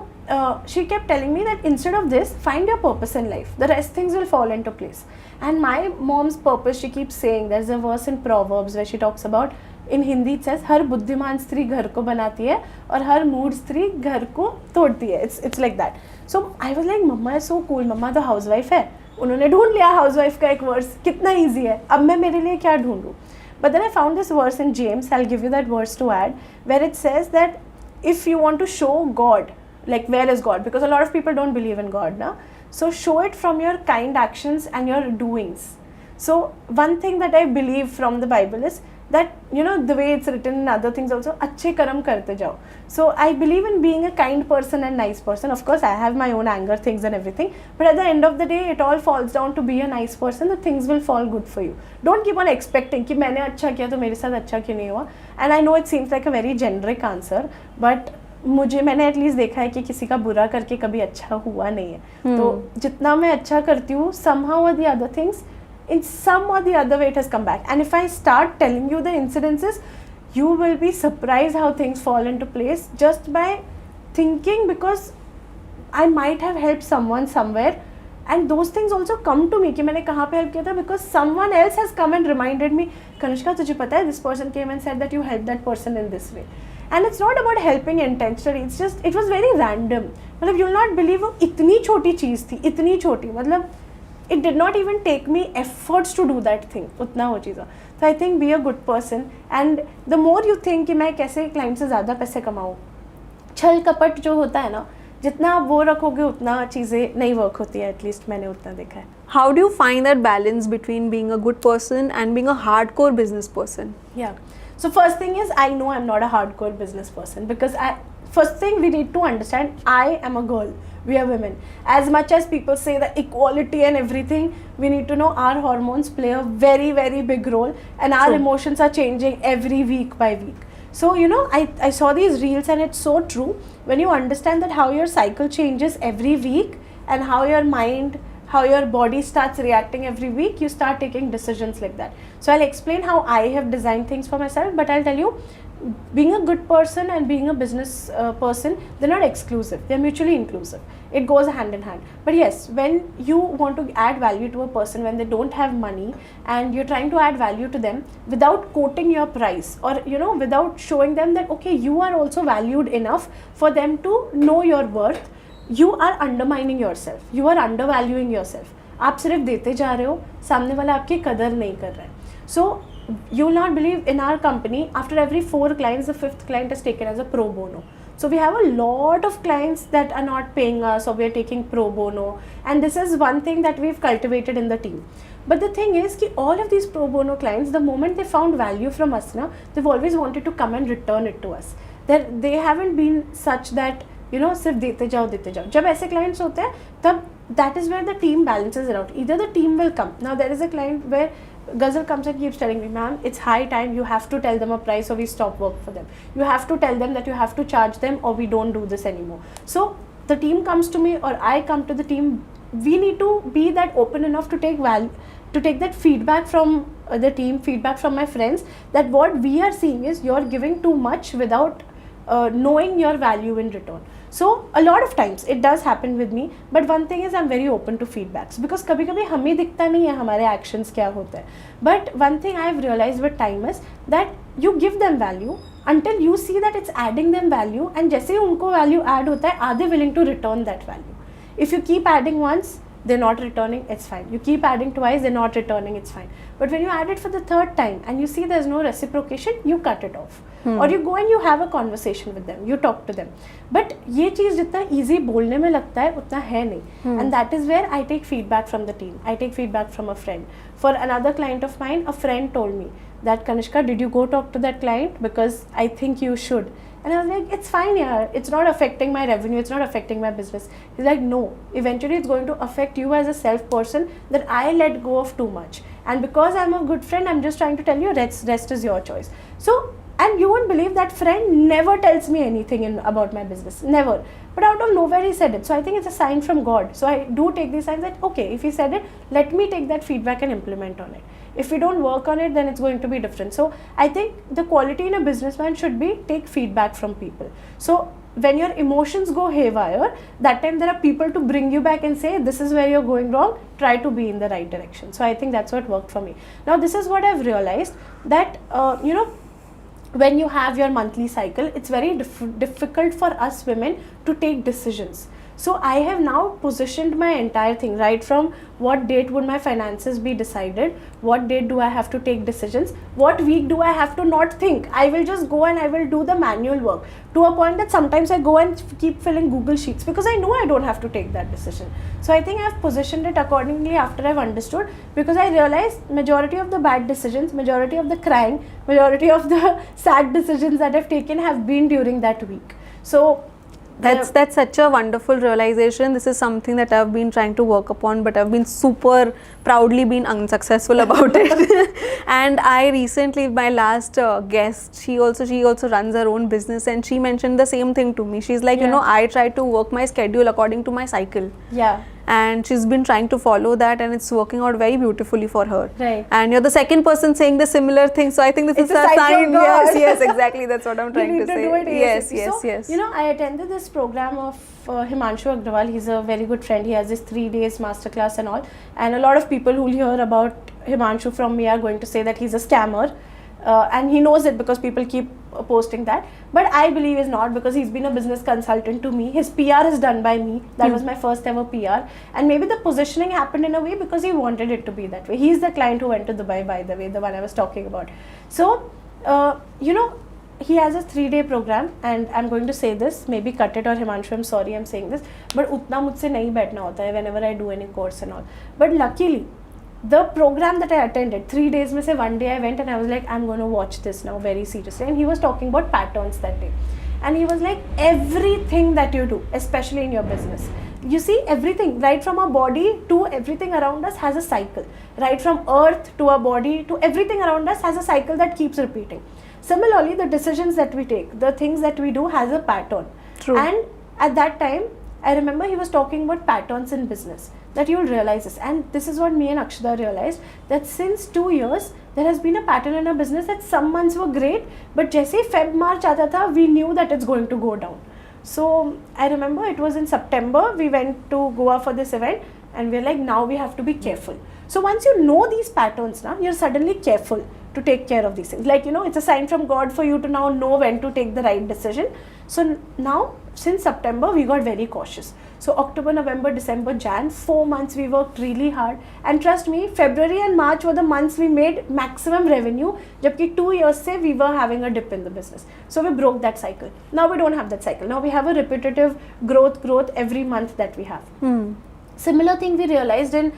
she kept telling me that instead of this, find your purpose in life. The rest things will fall into place. And my mom's purpose, she keeps saying, there's a verse in Proverbs where she talks about, in Hindi it says, हर बुद्धिमान स्त्री घर को बनाती है और हर मूढ़ स्त्री घर को तोड़ती है. It's like that. So I was like, mamma is so cool. मम्मा तो हाउसवाइफ है, उन्होंने ढूंढ लिया हाउसवाइफ का एक वर्स, कितना ईजी है. अब मैं मेरे लिए क्या ढूंढूँ? But then I found this verse in James. I'll give you that verse to add, where it says that if you want to show God, like where is God? Because a lot of people don't believe in God, na? So show it from your kind actions and your doings. So one thing that I believe from the Bible is that, the way it's written in other things also, अच्छे कर्म करते जाओ. So I believe in being a kind person and nice person. Of course, I have my own anger things and everything. But at the end of the day, it all falls down to be a nice person. The things will fall good for you. Don't keep on expecting कि मैंने अच्छा किया तो मेरे साथ अच्छा क्यों नहीं हुआ. And I know it seems like a very generic answer, but मैंने एटलीस्ट देखा है कि किसी का बुरा करके कभी अच्छा हुआ नहीं है. तो जितना मैं अच्छा करती हूँ, somehow or the other things, in some or the other way it has come back. And if I start telling you the incidences, you will be surprised how things fall into place just by thinking, because I might have helped someone somewhere, and those things also come to me कि मैंने कहाँ पे help किया था, because someone else has come and reminded me, Kanishka तुझे पता है this person came and said that you helped that person in this way. And it's not about helping intentionally, it's just, it was very random. मतलब you'll not believe वो इतनी छोटी चीज़ थी, इतनी छोटी, मतलब it did not even take me efforts to do that thing, उतना हो चीज़ा. So I think be a good person, and the more you think कि मैं कैसे क्लाइंट से ज़्यादा पैसे कमाऊँ, छल कपट जो होता है ना, जितना आप वो रखोगे उतना चीज़ें नहीं वर्क होती है. एटलीस्ट मैंने उतना देखा है. How do you find that balance between being a good person and being a hardcore business person? Yeah. So first thing is, I know I'm not a hardcore business person, because first thing we need to understand, I am a girl. We are women. As much as people say the equality and everything, we need to know our hormones play a very, very big role, and our emotions are changing every week by week. So, I saw these reels and it's so true. When you understand that how your cycle changes every week and how your mind, how your body starts reacting every week, you start taking decisions like that. So I'll explain how I have designed things for myself, but I'll tell you, being a good person and being a business person, they're not exclusive, they're mutually inclusive. It goes hand in hand. But yes, when you want to add value to a person when they don't have money, and you're trying to add value to them without quoting your price, or without showing them that okay, you are also valued enough for them to know your worth, you are undermining yourself, you are undervaluing yourself. आप सिर्फ देते जा रहे हो, सामने वाला आपकी कदर नहीं कर रहा है. So you will not believe, in our company, after every 4 clients, the 5th client is taken as a pro bono. So we have a lot of clients that are not paying us, or we are taking pro bono, and this is one thing that we've cultivated in the team. But the thing is कि all of these pro bono clients, the moment they found value from us ना, they've always wanted to come and return it to us. They haven't been such that, you know, सिर्फ देते जाओ. जब ऐसे clients होते हैं तब that is where the team balances it out. Either the team will come. Now there is a client where Ghazal comes and keeps telling me, ma'am, it's high time you have to tell them a price or we stop work for them. You have to tell them that you have to charge them or we don't do this anymore. So the team comes to me or I come to the team. We need to be that open enough to take value, to take that feedback from the team, feedback from my friends, that what we are seeing is you're giving too much without knowing your value in return. So a lot of times it does happen with me, but one thing is I'm very open to feedbacks, because कभी कभी हमें दिखता नहीं है हमारे actions क्या होते हैं. But one thing I've realized with time is that you give them value until you see that it's adding them value, and जैसे ही उनको value add होता है, are they willing to return that value? If you keep adding once, they're not returning, it's fine. You keep adding twice, they're not returning, it's fine. But when you add it for the 3rd time and you see there's no reciprocation, you cut it off. Or you go and you have a conversation with them, you talk to them. But ये चीज़ जितना easy बोलने में लगता है उतना है नहीं. And that is where I take feedback from the team. I take feedback from a friend. For another client of mine, a friend told me that, Kanishka, did you go talk to that client? Because I think you should. And I was like, it's fine, yeah, it's not affecting my revenue, it's not affecting my business. He's like, no, eventually it's going to affect you as a self person, that I let go of too much. And because I'm a good friend, I'm just trying to tell you, rest is your choice. So, and you won't believe that friend never tells me anything about my business, never. But out of nowhere he said it. So I think it's a sign from God. So I do take these signs that, okay, if he said it, let me take that feedback and implement on it. If we don't work on it, then it's going to be different. So I think the quality in a businessman should be take feedback from people. So when your emotions go haywire, that time there are people to bring you back and say, this is where you're going wrong, try to be in the right direction. So I think that's what worked for me. Now this is what I've realized, that you know, when you have your monthly cycle, it's very difficult for us women to take decisions. So I have now positioned my entire thing, right from what date would my finances be decided, what date do I have to take decisions, what week do I have to not think. I will just go and I will do the manual work, to a point that sometimes I go and keep filling Google Sheets because I know I don't have to take that decision. So I think I've positioned it accordingly after I've understood, because I realized majority of the bad decisions, majority of the crying, majority of the sad decisions that I've taken have been during that week. So that's such a wonderful realization. This is something that I've been trying to work upon, but I've been super proudly been unsuccessful about it. And I recently, my last guest, she also runs her own business, and she mentioned the same thing to me. She's like, you know, I try to work my schedule according to my cycle. Yeah. And she's been trying to follow that, and it's working out very beautifully for her. Right. And you're the second person saying the similar thing, so I think this is a sign. Yes, exactly. That's what I'm trying to say. Do it yes, so, yes. You know, I attended this program of Himanshu Agrawal. He's a very good friend. He has this 3 days masterclass and all. And a lot of people who hear about Himanshu from me are going to say that he's a scammer. And he knows it because people keep posting that, but I believe is not, because he's been a business consultant to me. His PR is done by me. That was my first ever PR, and maybe the positioning happened in a way because he wanted it to be that way. He's the client who went to Dubai, by the way, the one I was talking about. So you know, he has a 3-day program, and I'm going to say this, maybe cut it, or Himanshu, I'm sorry I'm saying this, but utna mujhse nahi baithna hota hai whenever I do any course and all. But luckily, the program that I attended, 3 days mein se 1 day I went and I was like, I'm going to watch this now very seriously. And he was talking about patterns that day. And he was like, everything that you do, especially in your business, you see, everything, right from our body to everything around us has a cycle. Right from earth to our body to everything around us has a cycle that keeps repeating. Similarly, the decisions that we take, the things that we do has a pattern. True. And at that time, I remember he was talking about patterns in business, that you'll realize this. And this is what me and Akshada realized, that since 2 years, there has been a pattern in our business that some months were great, but jaise Feb, March aata tha, we knew that it's going to go down. So I remember it was in September, we went to Goa for this event, and we're like, now we have to be careful. So once you know these patterns, now you're suddenly careful to take care of these things. Like, you know, it's a sign from God for you to now know when to take the right decision. So now since September we got very cautious. So October, November, December, Jan, 4 months we worked really hard, and trust me, February and March were the months we made maximum revenue, jabki 2 years se we were having a dip in the business. So we broke that cycle. Now we don't have that cycle. Now we have a repetitive growth every month that we have. Similar thing we realized in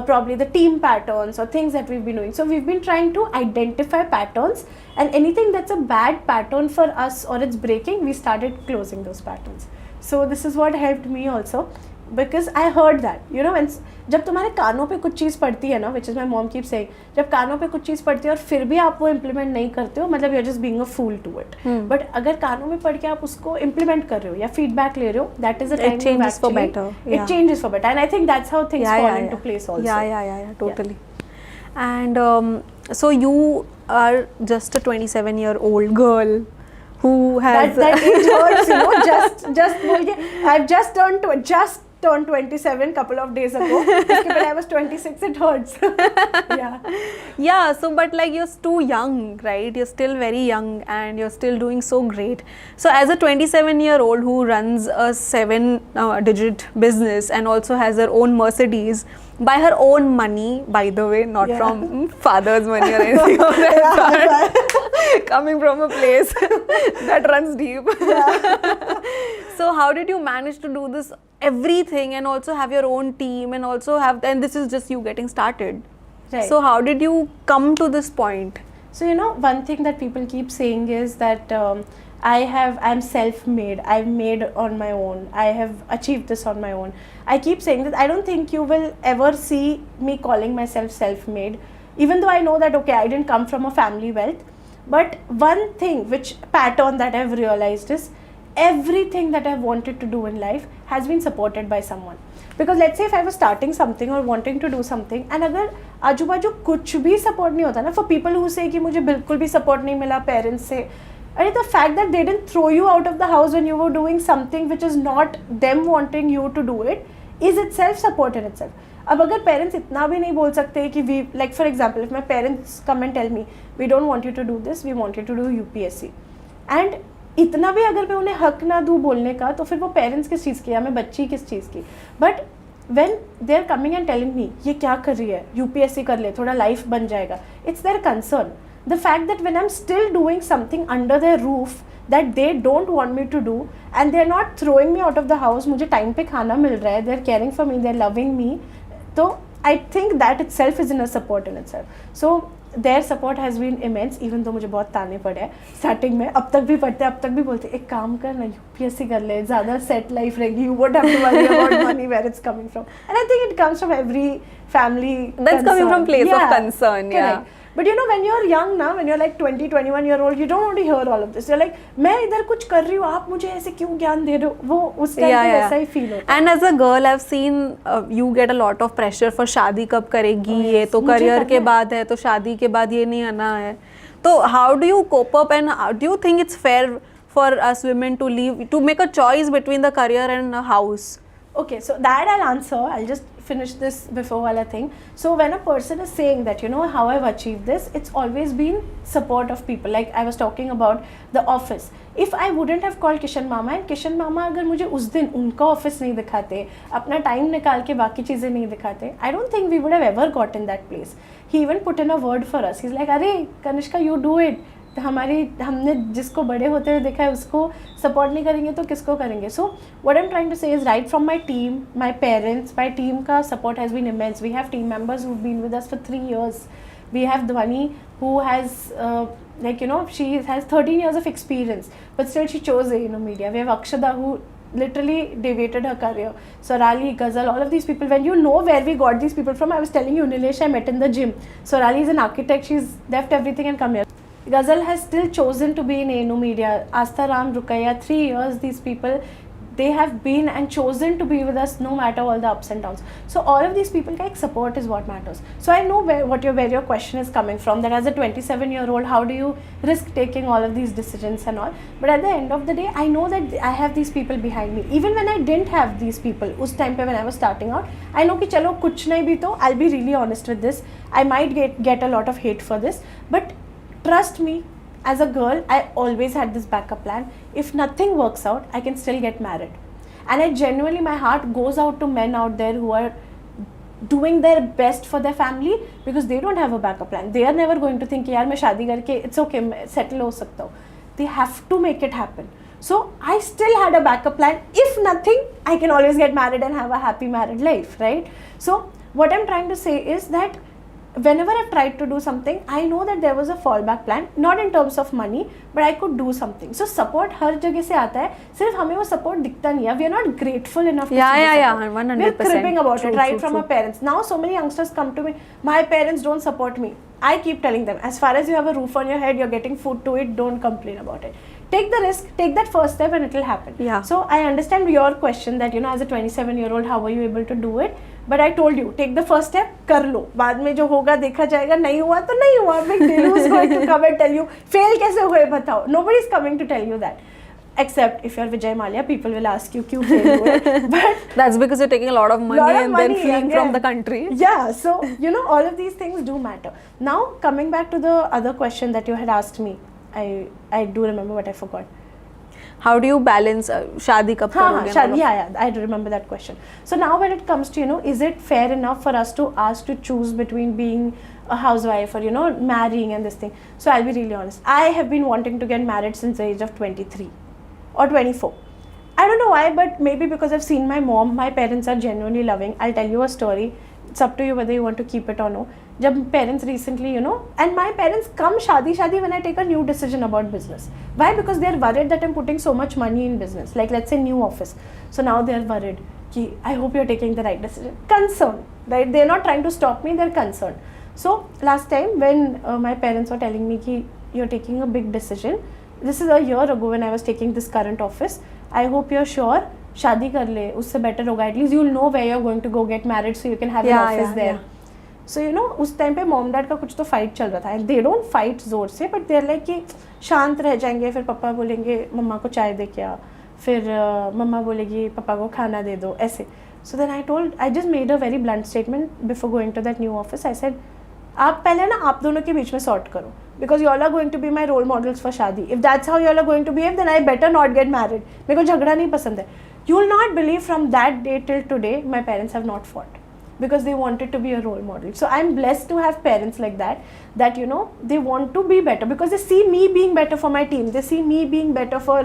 probably the team patterns or things that we've been doing. So we've been trying to identify patterns, and anything that's a bad pattern for us or it's breaking, we started closing those patterns. So this is what helped me also, because I heard that, you know, when जब तुम्हारे कानों पे कुछ चीज़ पड़ती है ना, which is my mom keeps saying, जब कानों पे कुछ चीज़ पड़ती है और फिर भी आप वो implement नहीं करते हो, मतलब you're just being a fool to it. But अगर कानों में पड़ के आप उसको implement कर रहे हो या feedback ले रहे हो, that is the time It changes for actually, better. It changes for better, and I think that's how things fall into place also. Yeah, totally. And so you are just a 27-year-old girl who has that age hurts, you know. I've just turned 27 couple of days ago. When I was 26, it hurts. Yeah, so but like you're too young, right? You're still very young and you're still doing so great. So as a 27-year-old who runs a 7-digit business and also has her own Mercedes by her own money, by the way, not from father's money or anything of that sort, coming from a place that runs deep. So how did you manage to do this everything and also have your own team and also have, and this is just you getting started. Right. So how did you come to this point? So, you know, one thing that people keep saying is that I'm self-made, I've made on my own, I have achieved this on my own. I keep saying that I don't think you will ever see me calling myself self-made, even though I know that, okay, I didn't come from a family wealth. But one thing, which pattern that I've realized is, everything that I've wanted to do in life has been supported by someone. Because let's say if I was starting something or wanting to do something, and अगर आजू बाजू कुछ भी support नहीं होता ना, for people who say कि मुझे बिल्कुल भी support नहीं मिला parents से, and the fact that they didn't throw you out of the house when you were doing something which is not them wanting you to do it, is itself support in itself. अब अगर parents इतना भी नहीं बोल सकते कि we, like for example, if my parents come and tell me we don't want you to do this, we want you to do UPSC, and इतना भी अगर मैं उन्हें हक ना दूँ बोलने का, तो फिर वो पेरेंट्स किस चीज़ की या मैं बच्ची किस चीज़ की. But when they are coming and telling me ये क्या कर रही है, UPSC कर ले, थोड़ा लाइफ बन जाएगा, it's their concern. The fact that when I am still doing something under their roof that they don't want me to do, and they're not throwing me out of the house, मुझे time पे खाना मिल रहा है, they're caring for me, they're loving me, तो I think that itself is in a support in itself. So their support has been immense, even though मुझे बहुत ताने पड़े हैं स्टार्टिंग में, अब तक भी पढ़ते, अब तक भी बोलते एक काम कर ना, UPSC कर ले, ज़्यादा सेट लाइफ रहेगी, you won't have to worry about money, where it's coming from. And I think it comes from every family that's concern. Coming from place of concern. Correct. But you know, when you're young now, when you're like 20, 21 year old, you don't want to hear all of this. You're like, मैं इधर कुछ कर रही हूँ, आप मुझे ऐसे क्यों ज्ञान दे रहे हो, वो उस टाइम पे वैसा ही फील होता है. And as a girl, I've seen you get a lot of pressure for शादी कब करेगी, ये तो करियर के बाद है, तो शादी के बाद ये नहीं आना है. तो how do you cope up, and how do you think it's fair for us women to leave, to make a choice between the career and a house? Okay, so that I'll answer. I'll just finish this before wala thing. So when a person is saying that, you know, how I've achieved this, it's always been support of people. Like I was talking about the office. If I wouldn't have called Kishan Mama, and Kishan Mama अगर मुझे उस दिन उनका office नहीं दिखाते, अपना time निकाल के बाकी चीज़ें नहीं दिखाते, I don't think we would have ever gotten that place. He even put in a word for us. He's like, अरे कनिष्का, you do it. हमने जिसको बड़े होते हुए देखा है उसको सपोर्ट नहीं करेंगे तो किसको करेंगे. So what I am trying to say is right from my team, my parents, my team का support has been immense. We have team members who have been with us for 3 years. We have Dhvani who has like, you know, she has 13 years of experience, but still she chose media. We have Akshada who literally deviated her career. Sorali, Ghazal, all of these people, when you know where we got these people from, I was telling you, Nilesh I met in the gym. Sorali is an architect, she's left everything and come here. Ghazal has still chosen to be in ANU Media. Astha Ram, Rukaiya, 3 years, these people, they have been and chosen to be with us no matter all the ups and downs. So all of these people, like, support is what matters. So I know where your question is coming from, that as a 27-year-old, how do you risk taking all of these decisions and all. But at the end of the day, I know that I have these people behind me. Even when I didn't have these people, us time pe when I was starting out, I know ki chalo kuch nahi bhi to, I'll be really honest with this, I might get a lot of hate for this, but trust me, as a girl, I always had this backup plan. if nothing works out, I can still get married. And I genuinely, my heart goes out to men out there who are doing their best for their family because they don't have a backup plan. They are never going to think, yaar main shaadi karke it's okay, main settle ho sakta hu. They have to make it happen. So I still had a backup plan. If nothing, I can always get married and have a happy married life, right? So what I'm trying to say is that whenever I've tried to do something, I know that there was a fallback plan, not in terms of money, but I could do something. So support हर जगह से आता है, सिर्फ हमें वो support दिखता नहीं है. We are not grateful enough. Yeah, 100%. We're cribbing about True, it, right, true, from true. our parents. Now so many youngsters come to me, my parents don't support me. I keep telling them, as far as you have a roof on your head, you're getting food to eat, don't complain about it. Take the risk, take that first step and it will happen. Yeah. So I understand your question that, as a 27-year-old, how were you able to do it? But I told you, take the first step, कर लो. बाद में जो होगा देखा जाएगा, नहीं हुआ तो नहीं हुआ. Big deal. Who's going to come and tell you, fail कैसे हुए बताओ? Nobody's coming to tell you that. Except if you're Vijay Mallya, people will ask you, क्यों fail हुए? But that's because you're taking a lot of money and then fleeing from the country. Yeah, so all of these things do matter. Now coming back to the other question that you had asked me, I do remember, but I forgot. How do you balance शादी कब करोगे? Shadi, yeah, I do remember that question. So now when it comes to, is it fair enough for us to ask to choose between being a housewife or, marrying and this thing? So I'll be really honest. I have been wanting to get married since the age of 23 or 24. I don't know why, but maybe because I've seen my mom, my parents are genuinely loving. I'll tell you a story. It's up to you whether you want to keep it or no. जब parents recently, and my parents come shadi when I take a new decision about business. Why? Because they're worried that I'm putting so much money in business. Like let's say new office. So now they're worried. Ki, I hope you're taking the right decision. Concerned, right? They're not trying to stop me, they're concerned. So last time when my parents were telling me ki, you're taking a big decision. This is a year ago when I was taking this current office. I hope you're sure. शादी कर ले, उससे better होगा. At least you'll know where you're going to go get married, so you can have an office there. Yeah. So उस time पे mom dad का कुछ तो फाइट चल रहा था. एंड दे डोंट फाइट जोर से, बट देर लाइक कि शांत रह जाएंगे. फिर पापा बोलेंगे मम्मा को चाय दे क्या, फिर मम्मा बोलेगी पापा को खाना दे दो, ऐसे. So then I just made a very blunt statement before going to that new office. I said आप पहले ना आप दोनों के बीच में सॉर्ट करो, because you all are going to be my role models for shaadi. If that's how you all are going to behave, then I better not get married. मेरे को झगड़ा नहीं पसंद है. You will not believe from that day till today, my parents have not fought because they wanted to be a role model. So I'm blessed to have parents like that they want to be better because they see me being better for my team. They see me being better for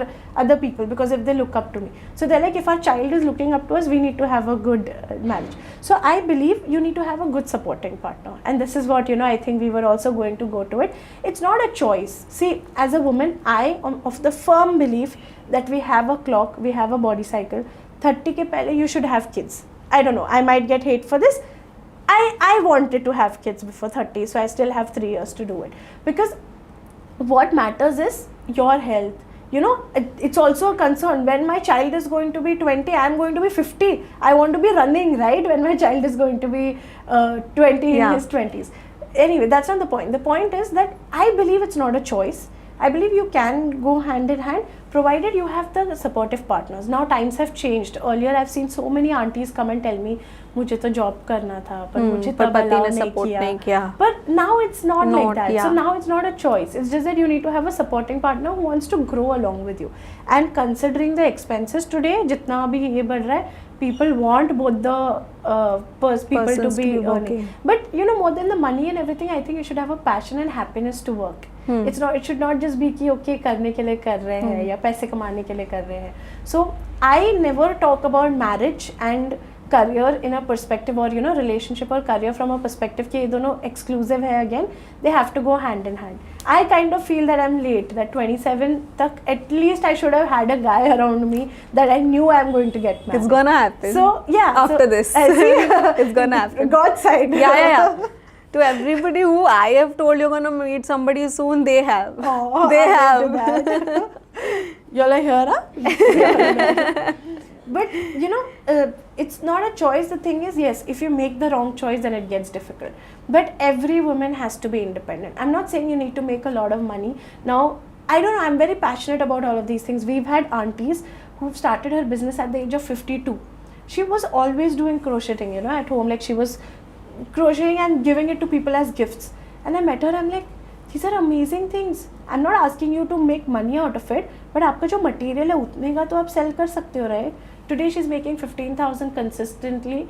other people because if they look up to me. So they're like, if our child is looking up to us, we need to have a good marriage. So I believe you need to have a good supporting partner. And this is what, I think we were also going to go to it. It's not a choice. See, as a woman, I am of the firm belief that we have a clock, we have a body cycle. 30 ke pehle you should have kids. I don't know, I might get hate for this. I wanted to have kids before 30, so I still have 3 years to do it. Because what matters is your health. It's also a concern. When my child is going to be 20, I'm going to be 50. I want to be running, right? When my child is going to be 20 in his 20s. Anyway, that's not the point. The point is that I believe it's not a choice. I believe you can go hand in hand provided you have the supportive partners. Now times have changed. Earlier I've seen so many aunties come and tell me मुझे तो job करना था पर मुझे तब allow नहीं किया. But now it's not like that. So now it's not a choice. It's just that you need to have a supporting partner who wants to grow along with you. And considering the expenses today, जितना अभी ये बढ़ रहा है, people want both the people to be earning. But more than the money and everything, I think you should have a passion and happiness to work. It should not just be कि okay करने के लिए कर रहे हैं या पैसे कमाने के लिए कर रहे हैं. So I never talk about marriage and career in a perspective or relationship or career from a perspective कि ये दोनों exclusive है. Again, they have to go hand in hand. I kind of feel that I'm late, that 27 तक at least I should have had a guy around me that I knew I'm going to get married. It's gonna happen. So yeah, after this it's gonna happen. God's side. Yeah. To everybody who I have told you're gonna meet somebody soon, they have. They have. You're like, here, huh? But it's not a choice. The thing is, yes, if you make the wrong choice, then it gets difficult. But every woman has to be independent. I'm not saying you need to make a lot of money. Now, I don't know, I'm very passionate about all of these things. We've had aunties who've started her business at the age of 52. She was always doing crocheting, at home. Like she was crocheting and giving it to people as gifts. And I met her, I'm like, these are amazing things. I'm not asking you to make money out of it, but आपका जो material है उतने का तो आप cell कर सकते हो, right? Today she is making 15,000 consistently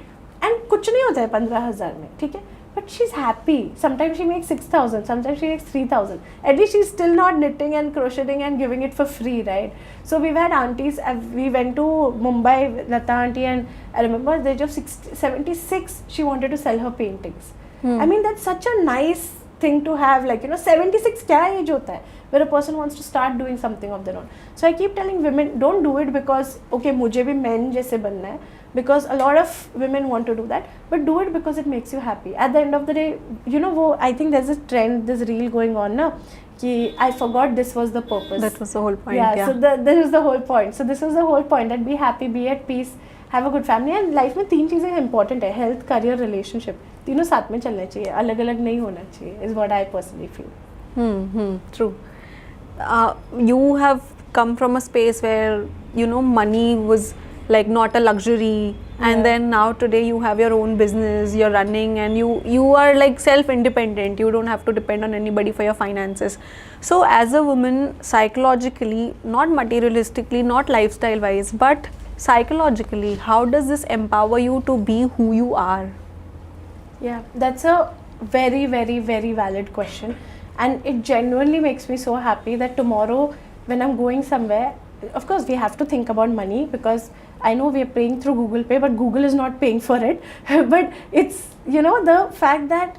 and कुछ नहीं होता है 15,000 में, ठीक है, but she is happy. Sometimes she makes 6,000, sometimes she makes 3,000. At least she's still not knitting and crocheting and giving it for free, right? So we've had aunties, we went to Mumbai, Lata auntie, and I remember at the age of 76, she wanted to sell her paintings. I mean, that's such a nice thing to have, like, 76 kya age hota hai where a person wants to start doing something of their own. So I keep telling women, don't do it because okay mujhe bhi men jaise banna hai, because a lot of women want to do that, but do it because it makes you happy. At the end of the day, I think there's this trend, this reel going on now, ki I forgot this was the purpose. That was the whole point. Yeah. So this is the whole point. So this was the whole point, that be happy, be at peace, have a good family. And life में 3 चीज़ें important है, health, career, relationship. तीनों साथ में चलने चाहिए, अलग अलग नहीं होना चाहिए, is what I personally feel. True. You have come from a space where money was like not a luxury, and then now today you have your own business, you're running, and you are like self-independent. You don't have to depend on anybody for your finances. So as a woman, psychologically, not materialistically, not lifestyle wise, but psychologically, how does this empower you to be who you are? Yeah, that's a very, very, very valid question, and it genuinely makes me so happy that tomorrow when I'm going somewhere, of course we have to think about money, because I know we're paying through Google Pay, but Google is not paying for it. But it's the fact that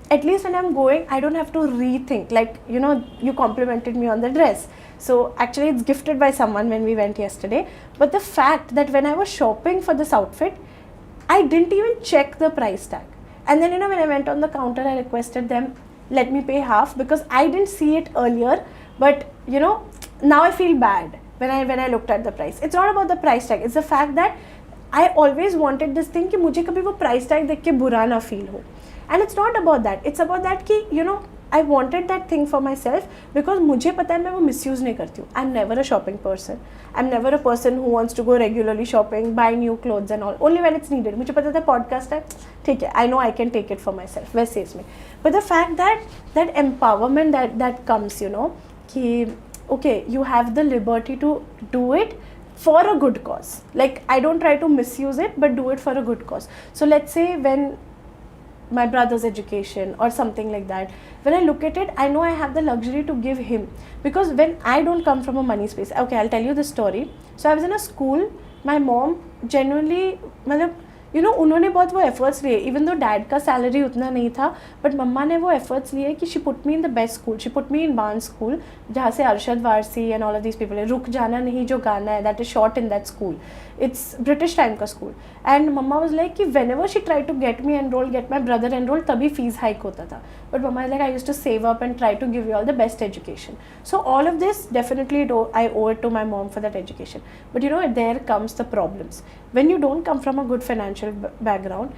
at least when I'm going, I don't have to rethink. Like, you complimented me on the dress, so actually it's gifted by someone when we went yesterday. But the fact that when I was shopping for this outfit, I didn't even check the price tag. And then, when I went on the counter, I requested them, let me pay half, because I didn't see it earlier. But, now I feel bad when I looked at the price. It's not about the price tag. It's the fact that I always wanted this thing कि मुझे कभी वो price tag देख के बुरा ना feel हो. And it's not about that. It's about that कि, I wanted that thing for myself, because मुझे पता है मैं वो misuse नहीं करती हूँ. I'm never a shopping person. I'm never a person who wants to go regularly shopping, buy new clothes and all. Only when it's needed. मुझे पता था podcast है, ठीक है. I know I can take it for myself. वैसे इसमें. But the fact that empowerment that comes, कि okay, you have the liberty to do it for a good cause. Like, I don't try to misuse it, but do it for a good cause. So let's say when my brother's education or something like that, when I look at it, I know I have the luxury to give him, because when I don't come from a money space. Okay, I'll tell you the story. So I was in a school, my mom genuinely, उन्होंने बहुत वो efforts लिए, even though dad का salary उतना नहीं था, but मम्मा ने वो एफर्ट्स लिए कि she put me in the best school. She put me in Barnes school, जहाँ से Arshad Warsi and all of these people है. रुक जाना नहीं जो गाना है, that is shot in that school. It's British time का school. And mamma was like कि whenever she try to get me enroll, get my brother enroll, तभी फीस हाइक होता था. But mamma is like, I used to save up and try to give you all the best education. So all of this definitely I owe it to my mom for that education. But there comes the problems. When you don't come from a good financial background,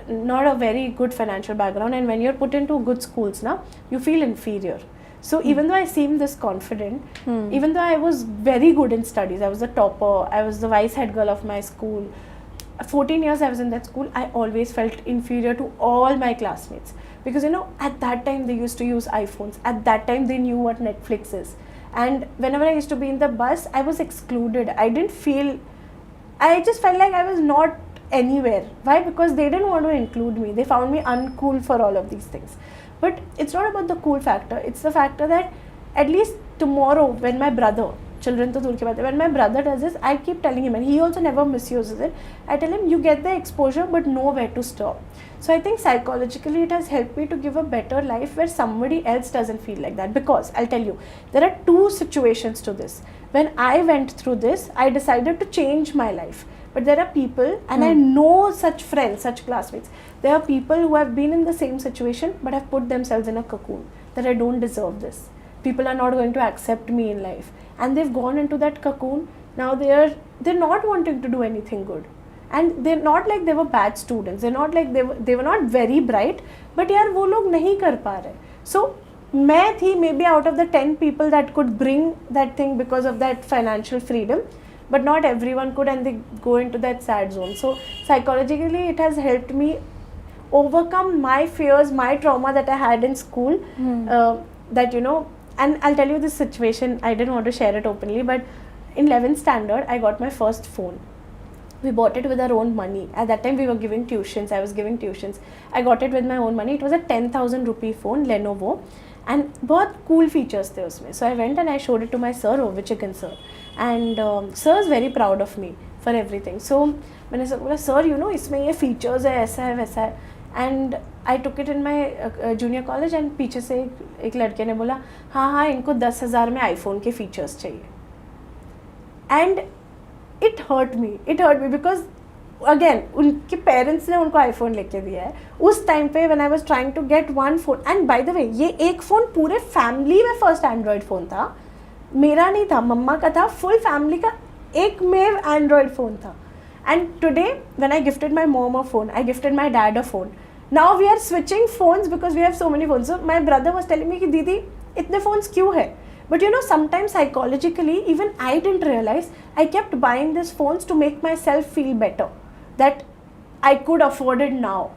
not a very good financial background, and when you're put into good schools now, you feel inferior. So even though I seemed this confident, even though I was very good in studies, I was the topper, I was the vice head girl of my school, 14 years I was in that school, I always felt inferior to all my classmates, because at that time they used to use iPhones, at that time they knew what Netflix is, and whenever I used to be in the bus, I was excluded. I just felt like I was not anywhere. Why? Because they didn't want to include me. They found me uncool for all of these things. But it's not about the cool factor. It's the factor that at least tomorrow when my brother, children to दूर की बात है, when my brother does this, I keep telling him, and he also never misuses it. I tell him, you get the exposure, but know where to stop. So I think psychologically it has helped me to give a better life where somebody else doesn't feel like that. Because I'll tell you, there are 2 situations to this. When I went through this, I decided to change my life. But there are people, and I know such friends, such classmates, there are people who have been in the same situation but have put themselves in a cocoon, that I don't deserve this. People are not going to accept me in life. And they've gone into that cocoon. Now they're not wanting to do anything good. And they're not like they were bad students. They're not like they were not very bright. But यार वो लोग नहीं कर पा रहे. So मैं थी maybe out of the 10 people that could bring that thing because of that financial freedom. But not everyone could, and they go into that sad zone. So psychologically it has helped me overcome my fears, my trauma that I had in school. That and I'll tell you this situation, I didn't want to share it openly, but in 11th standard, I got my first phone. We bought it with our own money. At that time, we were giving tuitions. I was giving tuitions. I got it with my own money. It was a 10,000 rupee phone, Lenovo. And बहुत cool features थे उसमें. So I went and I showed it to my sir, Vichikan sir. And sir is very proud of me for everything. So मैंने sir बोला, sir, you know, इसमें ये features है, ऐसा है, वैसा है. And I took it in my junior college and पीछे से एक लड़के ने बोला, हाँ, इनको 10,000 में iPhone के features चाहिए. And it hurt me because again उनके पेरेंट्स ने उनको आईफोन लेके दिया है उस टाइम पे when I was trying to get one phone. And by the way, ये एक फ़ोन पूरे फैमिली में फर्स्ट एंड्रॉयड फ़ोन था, मेरा नहीं था, मम्मा का था, फुल फैमिली का एक में एंड्रॉयड फ़ोन था. And today when I gifted my mom a phone, I gifted my dad a phone. Now we are switching phones because we have so many phones. So my brother was telling me कि दीदी इतने phones क्यों है? But you know, sometimes psychologically, even I didn't realize, I kept buying these phones to make myself feel better. That I could afford it now.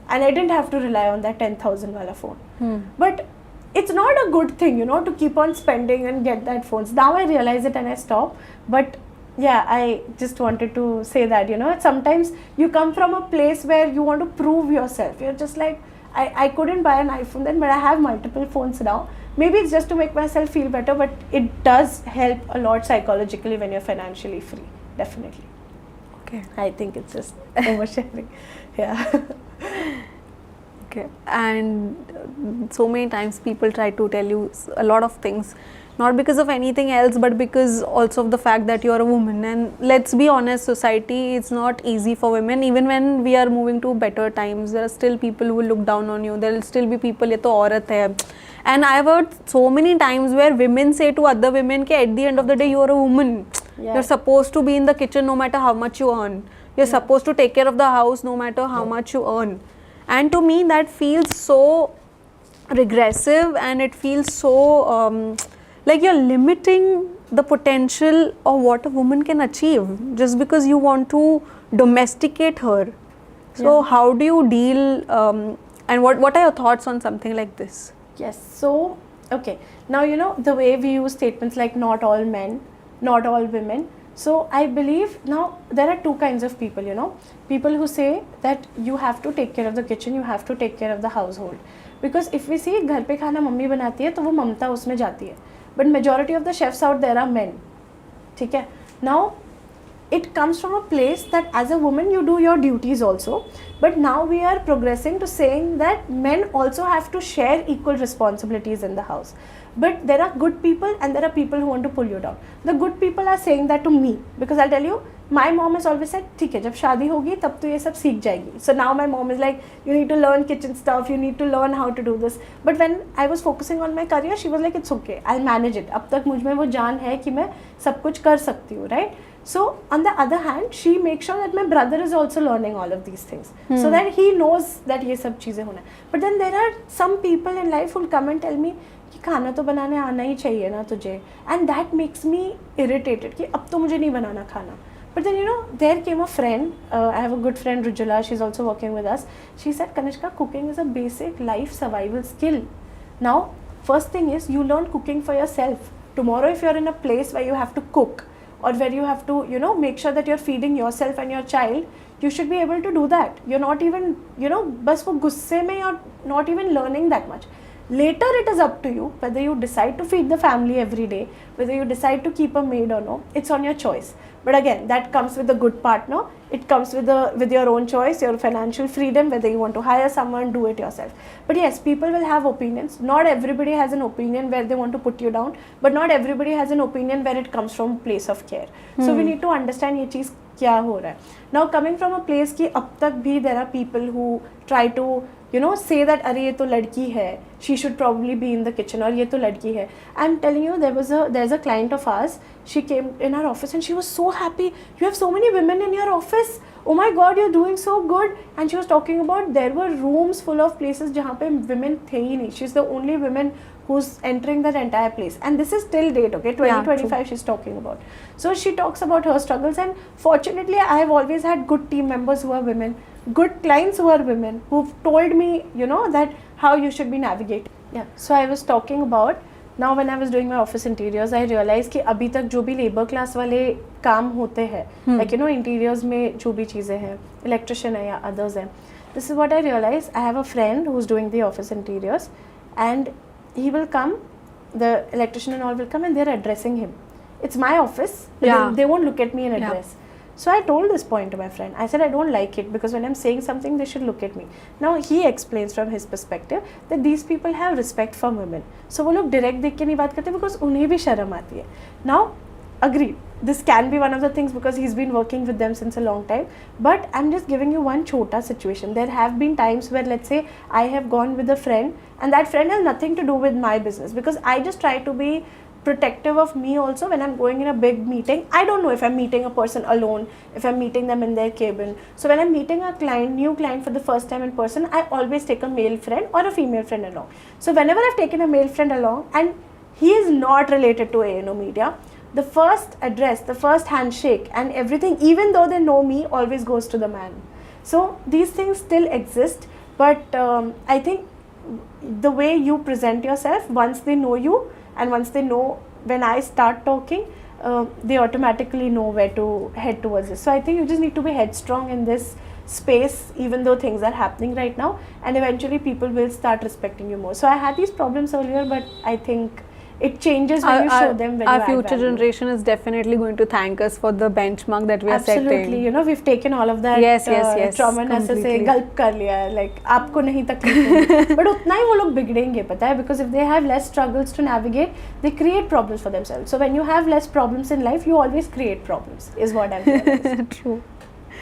And I didn't have to rely on that 10,000 wala phone. But it's not a good thing, you know, to keep on spending and get that phones. Now I realize it and I stop. But yeah, I just wanted to say that, you know, sometimes you come from a place where you want to prove yourself. You're just like, I couldn't buy an iPhone then, but I have multiple phones now. Maybe it's just to make myself feel better, but it does help a lot psychologically when you're financially free. Definitely. Okay. I think it's just oversharing. Yeah. Okay. And so many times people try to tell you a lot of things, not because of anything else, but because also of the fact that you're a woman. And let's be honest, society is not easy for women. Even when we are moving to better times, there are still people who will look down on you. There will still be people, ye to aurat hai. And I've heard so many times where women say to other women that at the end of the day, you're a woman. Yeah. You're supposed to be in the kitchen no matter how much you earn. You're supposed to take care of the house no matter how much you earn. And to me, that feels so regressive, and it feels so like you're limiting the potential of what a woman can achieve just because you want to domesticate her. So how do you deal and what are your thoughts on something like this? Yes, so okay, now you know the way we use statements like not all men, not all women. So I believe now there are two kinds of people, you know, people who say that you have to take care of the kitchen, you have to take care of the household. Because if we see घर पे खाना mummy बनाती है तो वो ममता उसमें जाती है. But majority of the chefs out there are men. ठीक है? Now it comes from a place that as a woman you do your duties also, but now we are progressing to saying that men also have to share equal responsibilities in the house. But there are good people and there are people who want to pull you down. The good people are saying that to me because I'll tell you, my mom has always said, ठीक है, जब शादी होगी तब तो ये सब सीख जाएगी. So now my mom is like, you need to learn kitchen stuff, you need to learn how to do this. But when I was focusing on my career, she was like, it's okay, I'll manage it. अब तक मुझ में वो जान है कि मैं सब कुछ कर सकती हूँ, right? So on the other hand, she makes sure that my brother is also learning all of these things, so that he knows that ये सब चीज़ें होना है. But then there are some people in life who will come and tell me कि खाना तो बनाने आना ही चाहिए ना तुझे, and that makes me irritated कि अब तो मुझे नहीं बनाना खाना. But then you know, there came a friend, I have a good friend Rujula, she's also working with us. She said, Kanishka, cooking is a basic life survival skill. Now, first thing is you learn cooking for yourself. Tomorrow if you're in a place where you have to cook or where you have to, you know, make sure that you're feeding yourself and your child, you should be able to do that. You're not even, you know, बस वो गुस्से में you're not even learning that much. Later it is up to you whether you decide to feed the family every day, whether you decide to keep a maid or no. It's on your choice. But again, that comes with a good partner. It comes with your own choice, your financial freedom, whether you want to hire someone, do it yourself. But yes, people will have opinions. Not everybody has an opinion where they want to put you down, but not everybody has an opinion where it comes from a place of care. So we need to understand ये चीज़ क्या हो रहा है. Now coming from a place कि अब तक भी there are people who try to, you know, say that अरे ये तो लड़की है, she should probably be in the kitchen, और ये तो लड़की है. I'm telling you, there's a client of ours. She came in our office and she was so happy. You have so many women in your office. Oh my God, you're doing so good. And she was talking about there were rooms full of places जहाँ पे women थे ही नहीं. She's the only woman who's entering that entire place. And this is till date, okay? 2025 she's talking about. So she talks about her struggles, and fortunately I have always had good team members who are women, good clients who are women, who've told me, you know, that how you should be navigating. Yeah. So I was talking about Now when I was doing my office interiors, I realized कि अभी तक जो भी labour class वाले काम होते हैं, like you know interiors में जो भी चीज़ें हैं, electrician है या others हैं, this is what I realized. I have a friend who's doing the office interiors, and he will come, the electrician and all will come, and they're addressing him. It's my office, but Yeah. they won't look at me and Yeah. address. So I told this point to my friend. I said I don't like it because when I'm saying something, they should look at me. Now he explains from his perspective that these people have respect for women. So वो लोग direct देख के नहीं बात करते because उन्हें भी शर्म आती है. Now, agreed. This can be one of the things because he's been working with them since a long time. But I'm just giving you one chota situation. There have been times where, let's say, I have gone with a friend, and that friend has nothing to do with my business because I just try to be protective of me also when I'm going in a big meeting. I don't know if I'm meeting a person alone, if I'm meeting them in their cabin. So when I'm meeting a client, new client for the first time in person, I always take a male friend or a female friend along. So whenever I've taken a male friend along and he is not related to ANO Media, the first address, the first handshake and everything, even though they know me, always goes to the man. So these things still exist, but I think the way you present yourself, once they know you and once they know when I start talking, they automatically know where to head towards this. So I think you just need to be headstrong in this space, even though things are happening right now, and eventually people will start respecting you more. So I had these problems earlier, but I think it changes when you show them when our you add future value. generation is definitely going to thank us for the benchmark that we are Absolutely, setting. you know, we've taken all of that Yes, yes, trauma नशे से completely. गल्प कर लिया है, like आपको नहीं तकलीफ होगी, but उतना ही वो लोग बिगड़ेंगे, पता है, because if they have less struggles to navigate, they create problems for themselves. So when you have less problems in life, you always create problems, is what I've realized. True.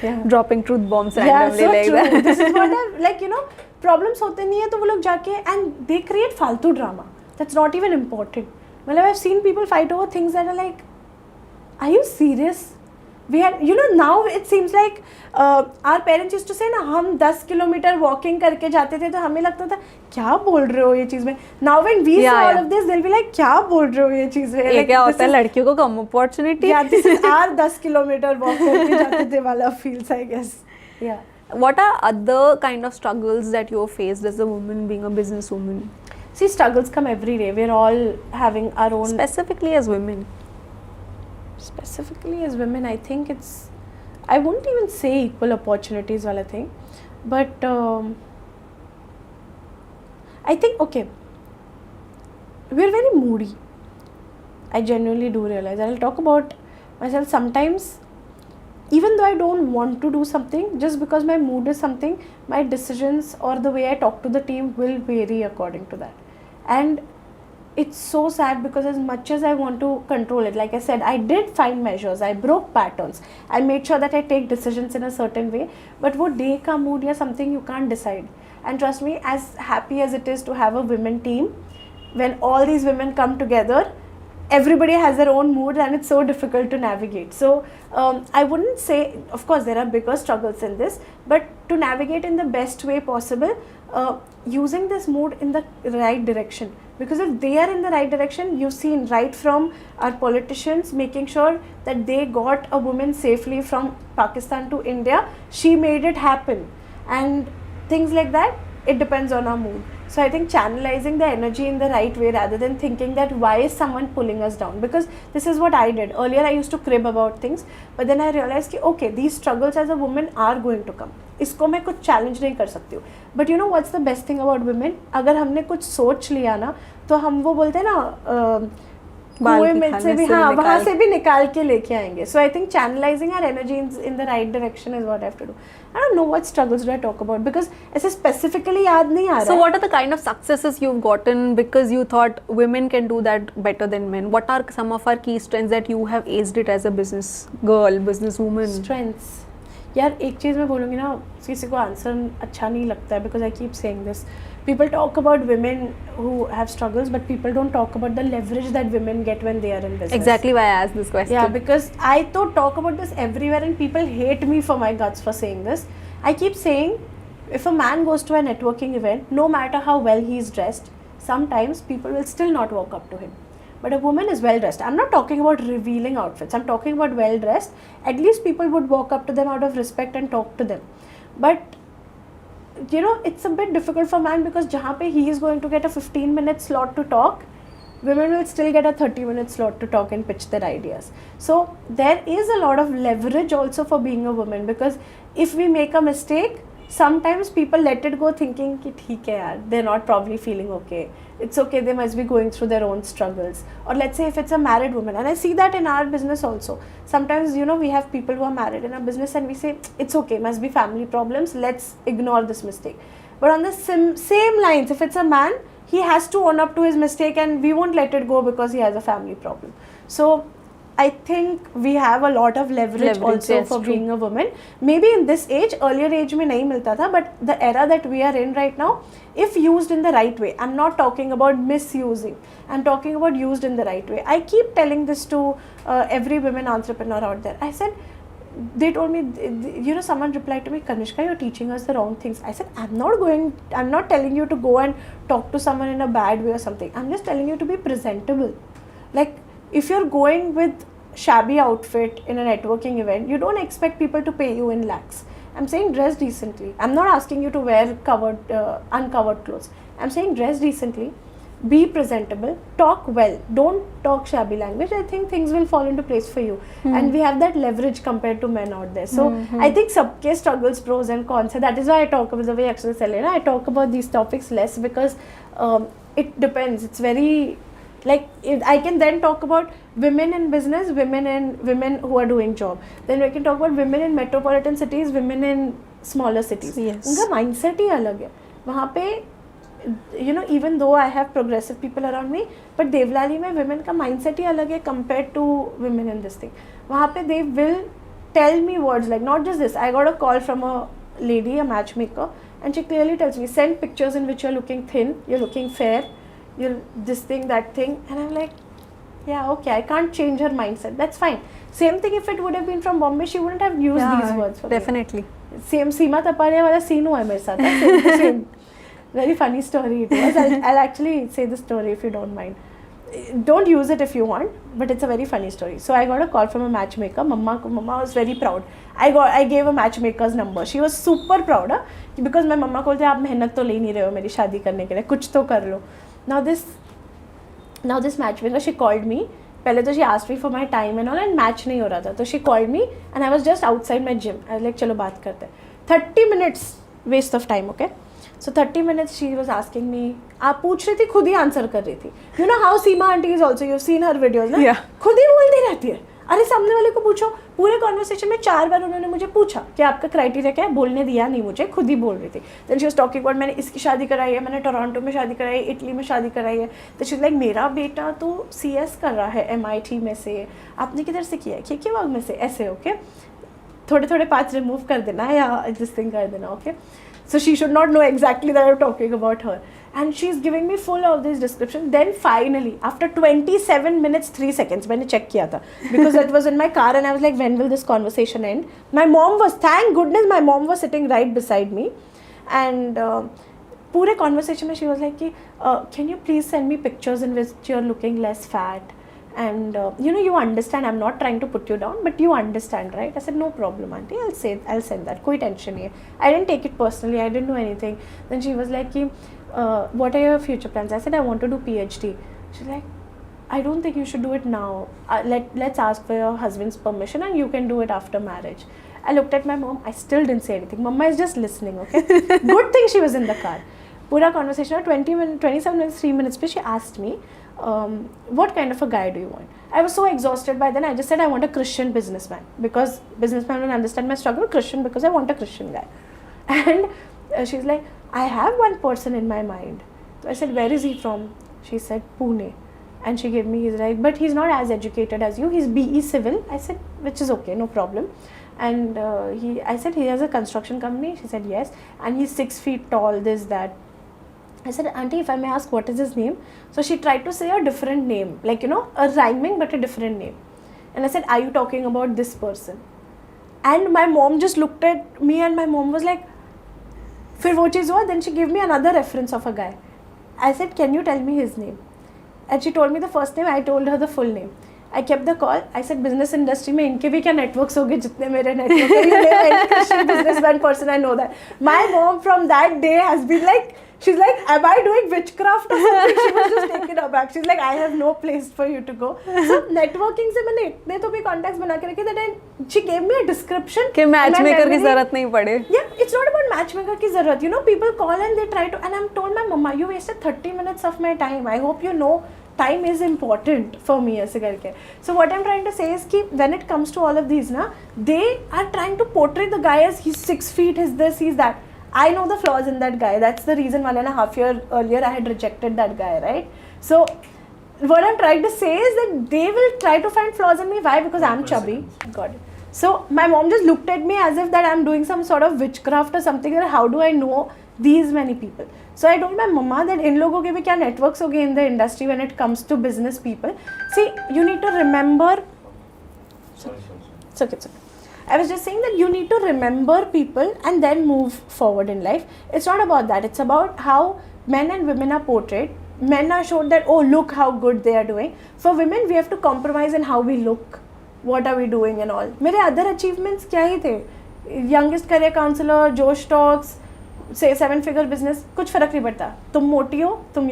Yeah. Dropping truth bombs Yeah, randomly so like true. that. This is what I like, you know, problems होते नहीं है तो वो लोग जाके and they create फालतू drama. That's not even important. मतलब I've seen people fight over things that are like, are you serious? We had, you know, now it seems like our parents used to say ना, हम 10 kilometre walking करके जाते थे तो हमें लगता था क्या बोल रहे हो ये चीज़ में. Now when we say all of this, they'll be like क्या बोल रहे हो ये चीज़ में. ये क्या होता है, लड़कियों को कम opportunity. Yeah, this is our 10 kilometre walk करके जाते थे वाला feels, I guess. Yeah. What are other kind of struggles that you faced as a woman being a businesswoman? See, struggles come every day. We're all having our own. Specifically as women. Specifically as women, I think it's, I wouldn't even say equal opportunities wala thing, but I think, okay, we're very moody. I genuinely do realize. I'll talk about myself sometimes. Even though I don't want to do something, just because my mood is something, my decisions or the way I talk to the team will vary according to that. And it's so sad because as much as I want to control it, like I said, I did find measures, I broke patterns, I made sure that I take decisions in a certain way, but wo day ka mood ya something you can't decide. And trust me, as happy as it is to have a women team, when all these women come together, everybody has their own mood and it's so difficult to navigate. So I wouldn't say, of course there are bigger struggles in this, but to navigate in the best way possible, using this mood in the right direction. Because if they are in the right direction, you've seen right from our politicians making sure that they got a woman safely from Pakistan to India, she made it happen. And things like that, it depends on our mood. So I think channelizing the energy in the right way rather than thinking that why is someone pulling us down, because this is what I did. Earlier I used to crib about things, but then I realized कि okay, these struggles as a woman are going to come. इसको मैं कुछ challenge नहीं कर सकती हूँ. But you know what's the best thing about women? अगर हमने कुछ सोच लिया ना, तो हम वो बोलते हैं ना कुएं में से भी, हाँ, वहाँ से भी निकाल के लेके आएंगे. So I think channelizing our energy in the right direction is what I have to do. I don't know what struggles do I talk about because ऐसे specifically याद नहीं आ रहा. So what are the kind of successes you've gotten because you thought women can do that better than men? What are some of our key strengths that you have aced it as a business girl, business woman? Strengths. यार एक चीज़ मैं बोलूँगी ना, किसी को answer अच्छा नहीं लगता है because I keep saying this. People talk about women who have struggles, but people don't talk about the leverage that women get when they are in business. Exactly why I asked this question. Yeah, because I talk about this everywhere and people hate me for my guts for saying this. I keep saying, if a man goes to a networking event, no matter how well he is dressed, sometimes people will still not walk up to him. But a woman is well dressed. I'm not talking about revealing outfits. I'm talking about well dressed. At least people would walk up to them out of respect and talk to them. But you know, it's a bit difficult for man because जहाँ पे he is going to get a 15-minute slot to talk, women will still get a 30-minute slot to talk and pitch their ideas. So there is a lot of leverage also for being a woman, because if we make a mistake, sometimes people let it go thinking ki theek hai yaar, they're not probably feeling okay, it's okay, they must be going through their own struggles. Or let's say if it's a married woman, and I see that in our business also, sometimes, you know, we have people who are married in our business and we say it's okay, must be family problems, let's ignore this mistake. But on the same lines, if it's a man, he has to own up to his mistake, and we won't let it go because he has a family problem. So I think we have a lot of leverage also yes, for true. being a woman. Maybe in this age, earlier age mein nahi milta tha, but the era that we are in right now, if used in the right way, I'm not talking about misusing, I'm talking about used in the right way. I keep telling this to every women entrepreneur out there. I said, they told me, you know, someone replied to me, Kanishka, you're teaching us the wrong things. I said, I'm not telling you to go and talk to someone in a bad way or something. I'm just telling you to be presentable. Like, if you're going with shabby outfit in a networking event, you don't expect people to pay you in lakhs. I'm saying dress decently. I'm not asking you to wear uncovered clothes. I'm saying dress decently, be presentable, talk well, don't talk shabby language. I think things will fall into place for you. And we have that leverage compared to men out there. So I think sabke struggles, pros and cons. That is why I talk about the way actually Selena, I talk about these topics less, because it depends. It's very like, I can then talk about women in business, women who are doing job. Then we can talk about women in metropolitan cities, women in smaller cities. Yes. उनका mindset ही अलग है. वहाँ पे, you know, even though I have progressive people around me, but Devlali में women का mindset ही अलग है compared to women in this thing. वहाँ पे they will tell me words like, not just this. I got a call from a lady, a matchmaker, and she clearly tells me, send pictures in which you're looking thin, you're looking fair, you're this thing, that thing, and I'm like, yeah, okay, I can't change her mindset. That's fine. Same thing if it would have been from Bombay, she wouldn't have used these words for definitely. me. Same Seema Taparia wala scene हुआ है मेरे साथ. Same to same. Very funny story it was. I'll actually say the story if you don't mind. Don't use it if you want, but it's a very funny story. So I got a call from a matchmaker. Mama was very proud. I gave a matchmaker's number. She was super proud, because my mama बोलते आप मेहनत तो ले नहीं रहे हो मेरी शादी करने के लिए, कुछ तो कर लो. Now this matchmaker, she called me. पहले तो she asked me for my time and all, and match नहीं हो रहा था. तो she called me and I was just outside my gym. I was like, चलो बात करते हैं. 30 minutes waste of time, okay? So 30 minutes she was asking me. आप पूछ रही थी, खुद ही आंसर कर रही थी. You know how Seema auntie is also, you've seen her videos, ना? Yeah. खुद ही बोलती रहती है. अरे सामने वाले को पूछो. पूरे कॉन्वर्सेशन में 4 बार उन्होंने मुझे पूछा कि आपका क्राइटेरिया क्या है, बोलने दिया नहीं मुझे, खुद ही बोल रही थी. Then she was talking about, मैंने इसकी शादी कराई है, मैंने टोरंटो में शादी कराई है, इटली में शादी कराई है. तो शी लाइक, मेरा बेटा तो CS कर रहा है MIT में से, आपने किधर से किया है, KK में से, ऐसे. ओके, थोड़े थोड़े पार्ट्स रिमूव कर देना या दिस थिंग कर देना. Okay, so she should not know exactly that I'm talking about her, and she's giving me full of this description. Then finally, after 27 minutes 3 seconds, मैंने check किया था, because that was in my car and I was like, when will this conversation end? My mom was, thank goodness my mom was sitting right beside me, and पूरे conversation में she was like, can you please send me pictures in which you're looking less fat, and you know, you understand, I'm not trying to put you down, but you understand, right? I said, no problem auntie, I'll send that, कोई tension नहीं है. I didn't take it personally, I didn't know anything. Then she was like, what are your future plans? I said, I want to do PhD. She's like, I don't think you should do it now. Let's ask for your husband's permission and you can do it after marriage. I looked at my mom, I still didn't say anything. Mama is just listening, okay? Good thing she was in the car. Pura conversation, 27 minutes, 3 minutes, she asked me, what kind of a guy do you want? I was so exhausted by then, I just said I want a Christian businessman, because businessman will understand my struggle. Christian, because I want a Christian guy. And she's like, I have one person in my mind. So I said, where is he from? She said, Pune. And she gave me his right, but he's not as educated as you, he's BE Civil. I said, which is okay, no problem. And I said, he has a construction company. She said, yes. And he's 6 feet tall, this, that. I said, auntie, if I may ask, what is his name? So she tried to say a different name, like, you know, a rhyming but a different name. And I said, are you talking about this person? And my mom just looked at me and my mom was like, फिर वो चीज़ हुआ. Then she gave me another reference of a guy. I said, can you tell me his name? And she told me the first name. I told her the full name. I kept the call. I said, business industry में इनके भी क्या networks होंगे जितने मेरे network हैं. You name any Christian businessman person, I know that. My mom from that day has been like She's like, am I doing witchcraft or something? She was just taken aback. She's like, I have no place for you to go. So networking से मैंने इतने तो भी contacts बना के रखे that she gave me a description. कि matchmaker की ज़रूरत नहीं पड़े. Yeah, it's not about matchmaker की ज़रूरत. You know, people call and they try to, and I'm told my mama, you wasted 30 minutes of my time. I hope you know time is important for me ऐसे करके. So what I'm trying to say is कि when it comes to all of these ना, they are trying to portray the guy as he's 6 feet, he's this, he's that. I know the flaws in that guy. That's the reason 1.5 years earlier I had rejected that guy, right? So what I'm trying to say is that they will try to find flaws in me. Why? Because I'm chubby. Got it. So my mom just looked at me as if that I'm doing some sort of witchcraft or something. Or how do I know these many people? So I told my mama that in logo ke bhi kya networks hoge in the industry when it comes to business people. See, you need to remember. It's okay. I was just saying that you need to remember people and then move forward in life. It's not about that. It's about how men and women are portrayed. Men are shown that, oh, look how good they are doing. For women, we have to compromise in how we look. What are we doing and all. मेरे other achievements क्या ही थे? Youngest career counselor, Josh Talks, say 7-figure business, कुछ फर्क नहीं पड़ता. तुम मोटी हो, तुम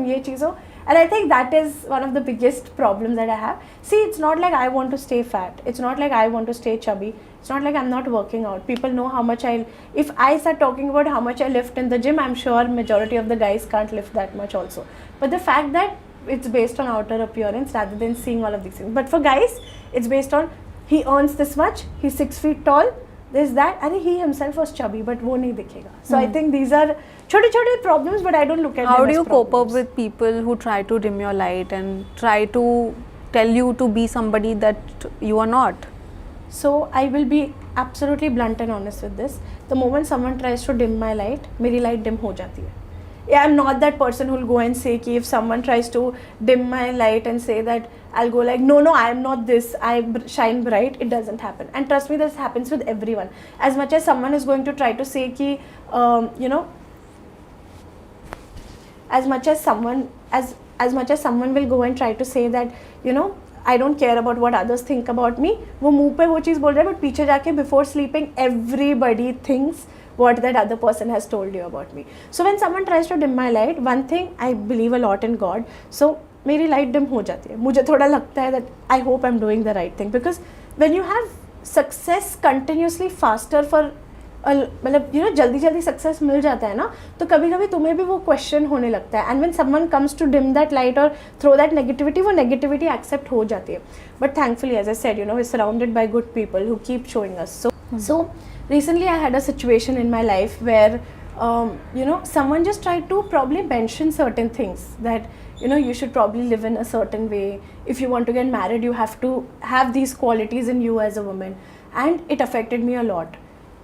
ये चीज़ हो. And I think that is one of the biggest problems that I have. See, it's not like I want to stay fat. It's not like I want to stay chubby. It's not like I'm not working out. People know how much if I start talking about how much I lift in the gym, I'm sure majority of the guys can't lift that much also. But the fact that it's based on outer appearance rather than seeing all of these things. But for guys, it's based on he earns this much, he's 6 feet tall, there's that, and he himself was chubby, but वो नहीं दिखेगा. So I think these are छोटे problems, but I don't look at them as problems. How do you cope up with people who try to dim your light and try to tell you to be somebody that you are not? So I will be absolutely blunt and honest with this. The moment someone tries to dim my light, मेरी light dim हो जाती है. Yeah, I'm not that person who will go and say कि if someone tries to dim my light and say that, I'll go like, no, I'm not this, I shine bright. It doesn't happen. And trust me, this happens with everyone. As much as someone is going to try to say कि, you know, as much as someone will go and try to say that, you know, I don't care about what others think about me, वो मुंह पे वो चीज़ बोल रहा है, but पीछे जाके before sleeping everybody thinks what that other person has told you about me. So when someone tries to dim my light, one thing, I believe a lot in God, so मेरी light dim हो जाती है. मुझे थोड़ा लगता है that I hope I'm doing the right thing, because when you have success continuously faster for मतलब you know जल्दी सक्सेस मिल जाता है ना, तो कभी कभी तुम्हें भी वो क्वेश्चन होने लगता है. And when someone comes to dim that light और थ्रो दैट नेगेटिविटी, वो नेगेटिविटी एक्सेप्ट हो जाती है. But thankfully as I said, you know, we surrounded by good people who keep showing us. So recently I had a situation in my life where you know, someone just tried to probably mention certain things that, you know, you should probably live in a certain way. If you want to get married, you have to have these qualities in you as a woman. And it affected me a lot.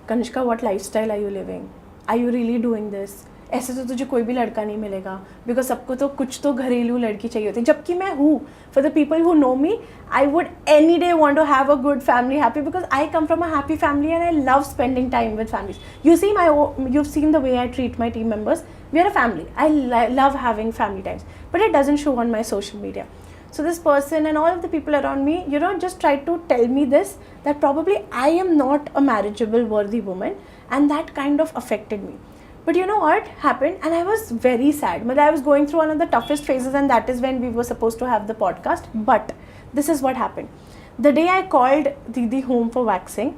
Kanishka, what lifestyle are you living? Are you really doing this? ऐसे तो तुझे कोई भी लड़का नहीं मिलेगा, because सबको तो कुछ तो घरेलू लड़की चाहिए होती है. जबकि मैं हूँ, for the people who know me, I would any day want to have a good family happy, because I come from a happy family and I love spending time with families. you've seen the way I treat my team members. We are a family. I love having family times, but it doesn't show on my social media. So this person and all of the people around me, you know, just tried to tell me this, that probably I am not a marriageable worthy woman, and that kind of affected me. But you know what happened? And I was very sad. But I was going through one of the toughest phases, and that is when we were supposed to have the podcast. But this is what happened. The day I called Didi home for waxing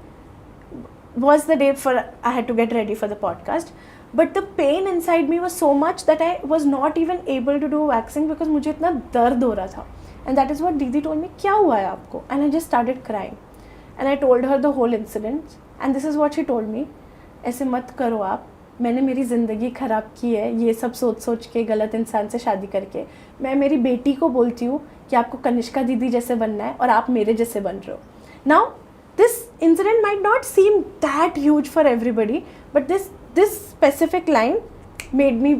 was the day I had to get ready for the podcast. But the pain inside me was so much that I was not even able to do waxing because मुझे इतना दर्द हो रहा था. And that is what Didi told me, क्या हुआ है आपको? And I just started crying. And I told her the whole incident. And this is what she told me. ऐसे मत करो आप. मैंने मेरी ज़िंदगी ख़राब की है ये सब सोच के, गलत इंसान से शादी करके. मैं मेरी बेटी को बोलती हूँ कि आपको कनिष्का दीदी जैसे बनना है और आप मेरे जैसे बन रहे हो. Now, this incident might not seem that huge for everybody, but this specific line made me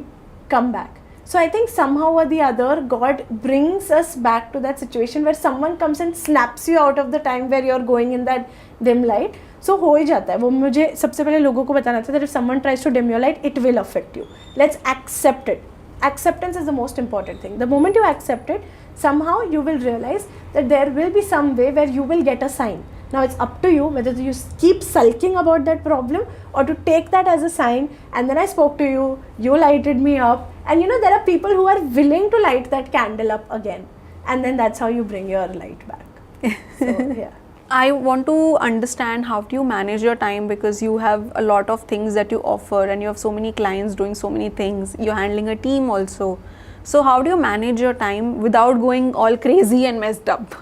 come back. So I think somehow or the other, God brings us back to that situation where someone comes and snaps you out of the time where you're going in that dim light. So हो ही जाता है. वो मुझे सबसे पहले लोगों को बताना था that if someone tries to dim your light, it will affect you. Let's accept it. Acceptance is the most important thing. The moment you accept it, somehow you will realize that there will be some way where you will get a sign. Now it's up to you whether you keep sulking about that problem or to take that as a sign. And then I spoke to you, you lighted me up, and you know, there are people who are willing to light that candle up again, and then that's how you bring your light back. So yeah. I want to understand how do you manage your time, because you have a lot of things that you offer and you have so many clients doing so many things. You're handling a team also. So how do you manage your time without going all crazy and messed up?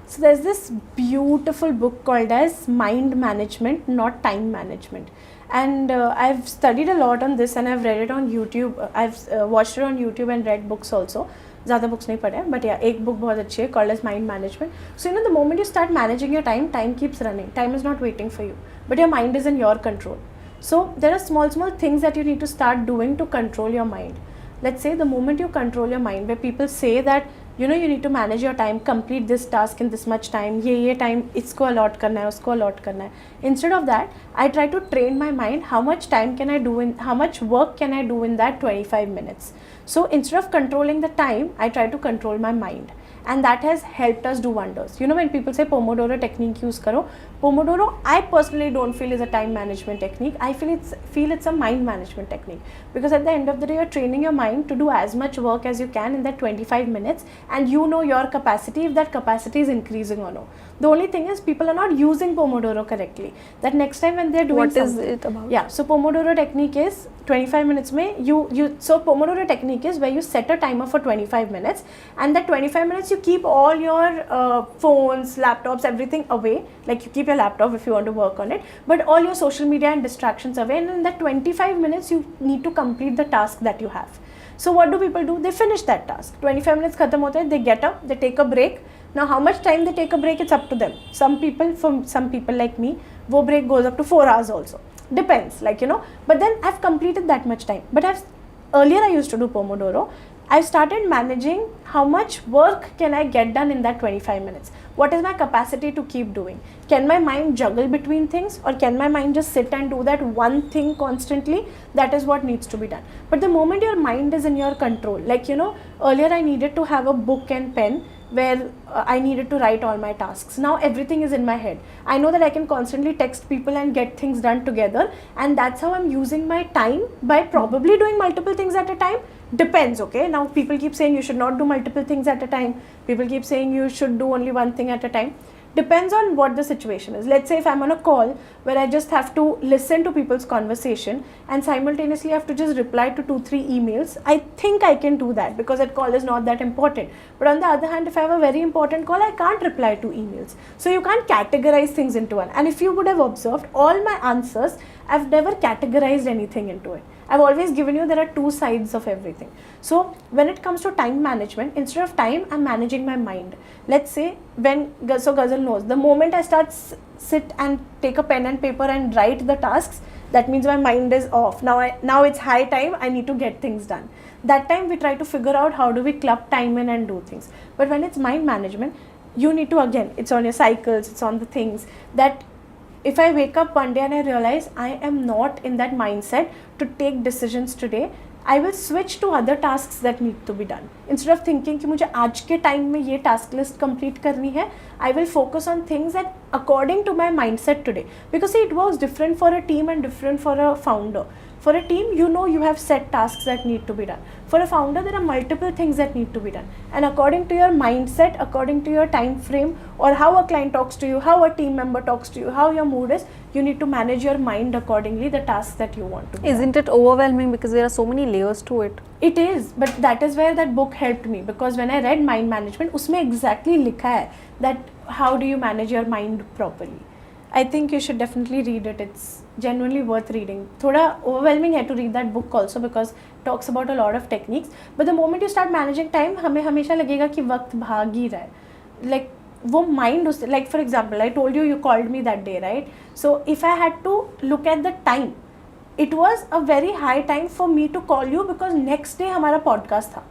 So there's this beautiful book called as Mind Management, Not Time Management. And I've studied a lot on this and I've read it on YouTube. I've watched it on YouTube and read books also. ज़्यादा books नहीं पढ़े, but yeah, एक book बहुत अच्छी है called as Mind Management. So you know, the moment you start managing your time, time keeps running. Time is not waiting for you, but your mind is in your control. So there are small things that you need to start doing to control your mind. Let's say the moment you control your mind, where people say that you know, you need to manage your time, complete this task in this much time, ये time इसको allot करना है, उसको allot करना है. Instead of that, I try to train my mind, how much time can I do in, how much work can I do in that 25 minutes. So instead of controlling the time, I try to control my mind. And that has helped us do wonders. You know, when people say Pomodoro technique use karo, Pomodoro I personally don't feel is a time management technique. I feel it's a mind management technique, because at the end of the day you're training your mind to do as much work as you can in that 25 minutes, and you know your capacity, if that capacity is increasing or no. The only thing is people are not using Pomodoro correctly. That next time when they're doing something. What is it about? Yeah, so Pomodoro technique is 25 minutes mein so Pomodoro technique is where you set a timer for 25 minutes, and that 25 minutes you keep all your phones, laptops, everything away. Like you keep your laptop if you want to work on it, but all your social media and distractions away, and in that 25 minutes you need to complete the task that you have. So what do people do? They finish that task. 25 minutes khatam hota hai, they get up, they take a break. Now how much time they take a break, it's up to them. Some people like me, wo break goes up to 4 hours also. Depends, like, you know, but then I've completed that much time. But earlier I used to do Pomodoro. I started managing how much work can I get done in that 25 minutes. What is my capacity to keep doing? Can my mind juggle between things, or can my mind just sit and do that one thing constantly? That is what needs to be done. But the moment your mind is in your control, like, you know, earlier I needed to have a book and pen where I needed to write all my tasks. Now everything is in my head. I know that I can constantly text people and get things done together, and that's how I'm using my time, by probably doing multiple things at a time. Depends, okay? Now people keep saying you should not do multiple things at a time. People keep saying you should do only one thing at a time. Depends on what the situation is. Let's say if I'm on a call where I just have to listen to people's conversation and simultaneously have to just reply to 2-3 emails, I think I can do that because that call is not that important. But on the other hand, if I have a very important call, I can't reply to emails. So you can't categorize things into one. And if you would have observed all my answers, I've never categorized anything into it. I've always given you there are two sides of everything. So when it comes to time management, instead of time, I'm managing my mind. Let's say so Ghazal knows, the moment I sit and take a pen and paper and write the tasks, that means my mind is off. Now it's high time, I need to get things done. That time we try to figure out how do we club time in and do things. But when it's mind management, you need to, again, it's on your cycles, it's on the things that if I wake up one day and I realize I am not in that mindset to take decisions today, I will switch to other tasks that need to be done. Instead of thinking कि मुझे आज के time में ये task list complete करनी है, I will focus on things that according to my mindset today. Because see, it works different for a team and different for a founder. For a team, you know you have set tasks that need to be done. For a founder, there are multiple things that need to be done. And according to your mindset, according to your time frame, or how a client talks to you, how a team member talks to you, how your mood is, you need to manage your mind accordingly, the tasks that you want to do. Isn't it overwhelming because there are so many layers to it? It is, but that is where that book helped me, because when I read Mind Management, उसमें exactly लिखा है that how do you manage your mind properly. I think you should definitely read it. It's genuinely worth reading. थोड़ा overwhelming है to read that book also because it talks about a lot of techniques. But the moment you start managing time, हमें हमेशा लगेगा कि वक्त भाग ही रहा है. Like वो mind उससे, like for example, I told you you called me that day, right? So if I had to look at the time, it was a very high time for me to call you because next day हमारा podcast था.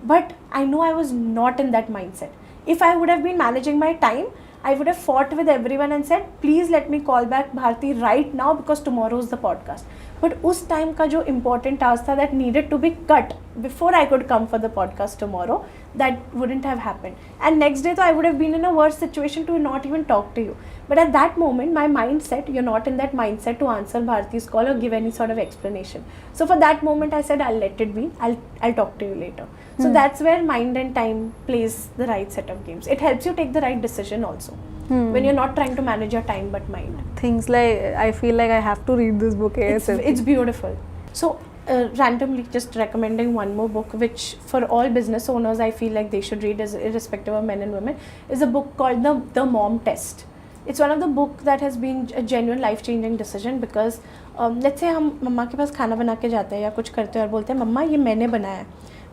But I know I was not in that mindset. If I would have been managing my time, I would have fought with everyone and said, please let me call back Bharti right now because tomorrow is the podcast. But उस time का जो important task था that needed to be cut before I could come for the podcast tomorrow, that wouldn't have happened. And next day, though, I would have been in a worse situation to not even talk to you. But at that moment, my mindset, you're not in that mindset to answer Bharati's call or give any sort of explanation. So for that moment, I said, I'll let it be. I'll talk to you later. So that's where mind and time plays the right set of games. It helps you take the right decision also. When you're not trying to manage your time but mind. Things like, I feel like I have to read this book ASAP. It's beautiful. So randomly just recommending one more book, which for all business owners I feel like they should read, as irrespective of men and women, is a book called The Mom Test. It's one of the book that has been a genuine life-changing decision, because let's say हम मम्मा के पास खाना बना के जाते हैं या कुछ करते हैं और बोलते हैं मम्मा ये मैंने बनाया है.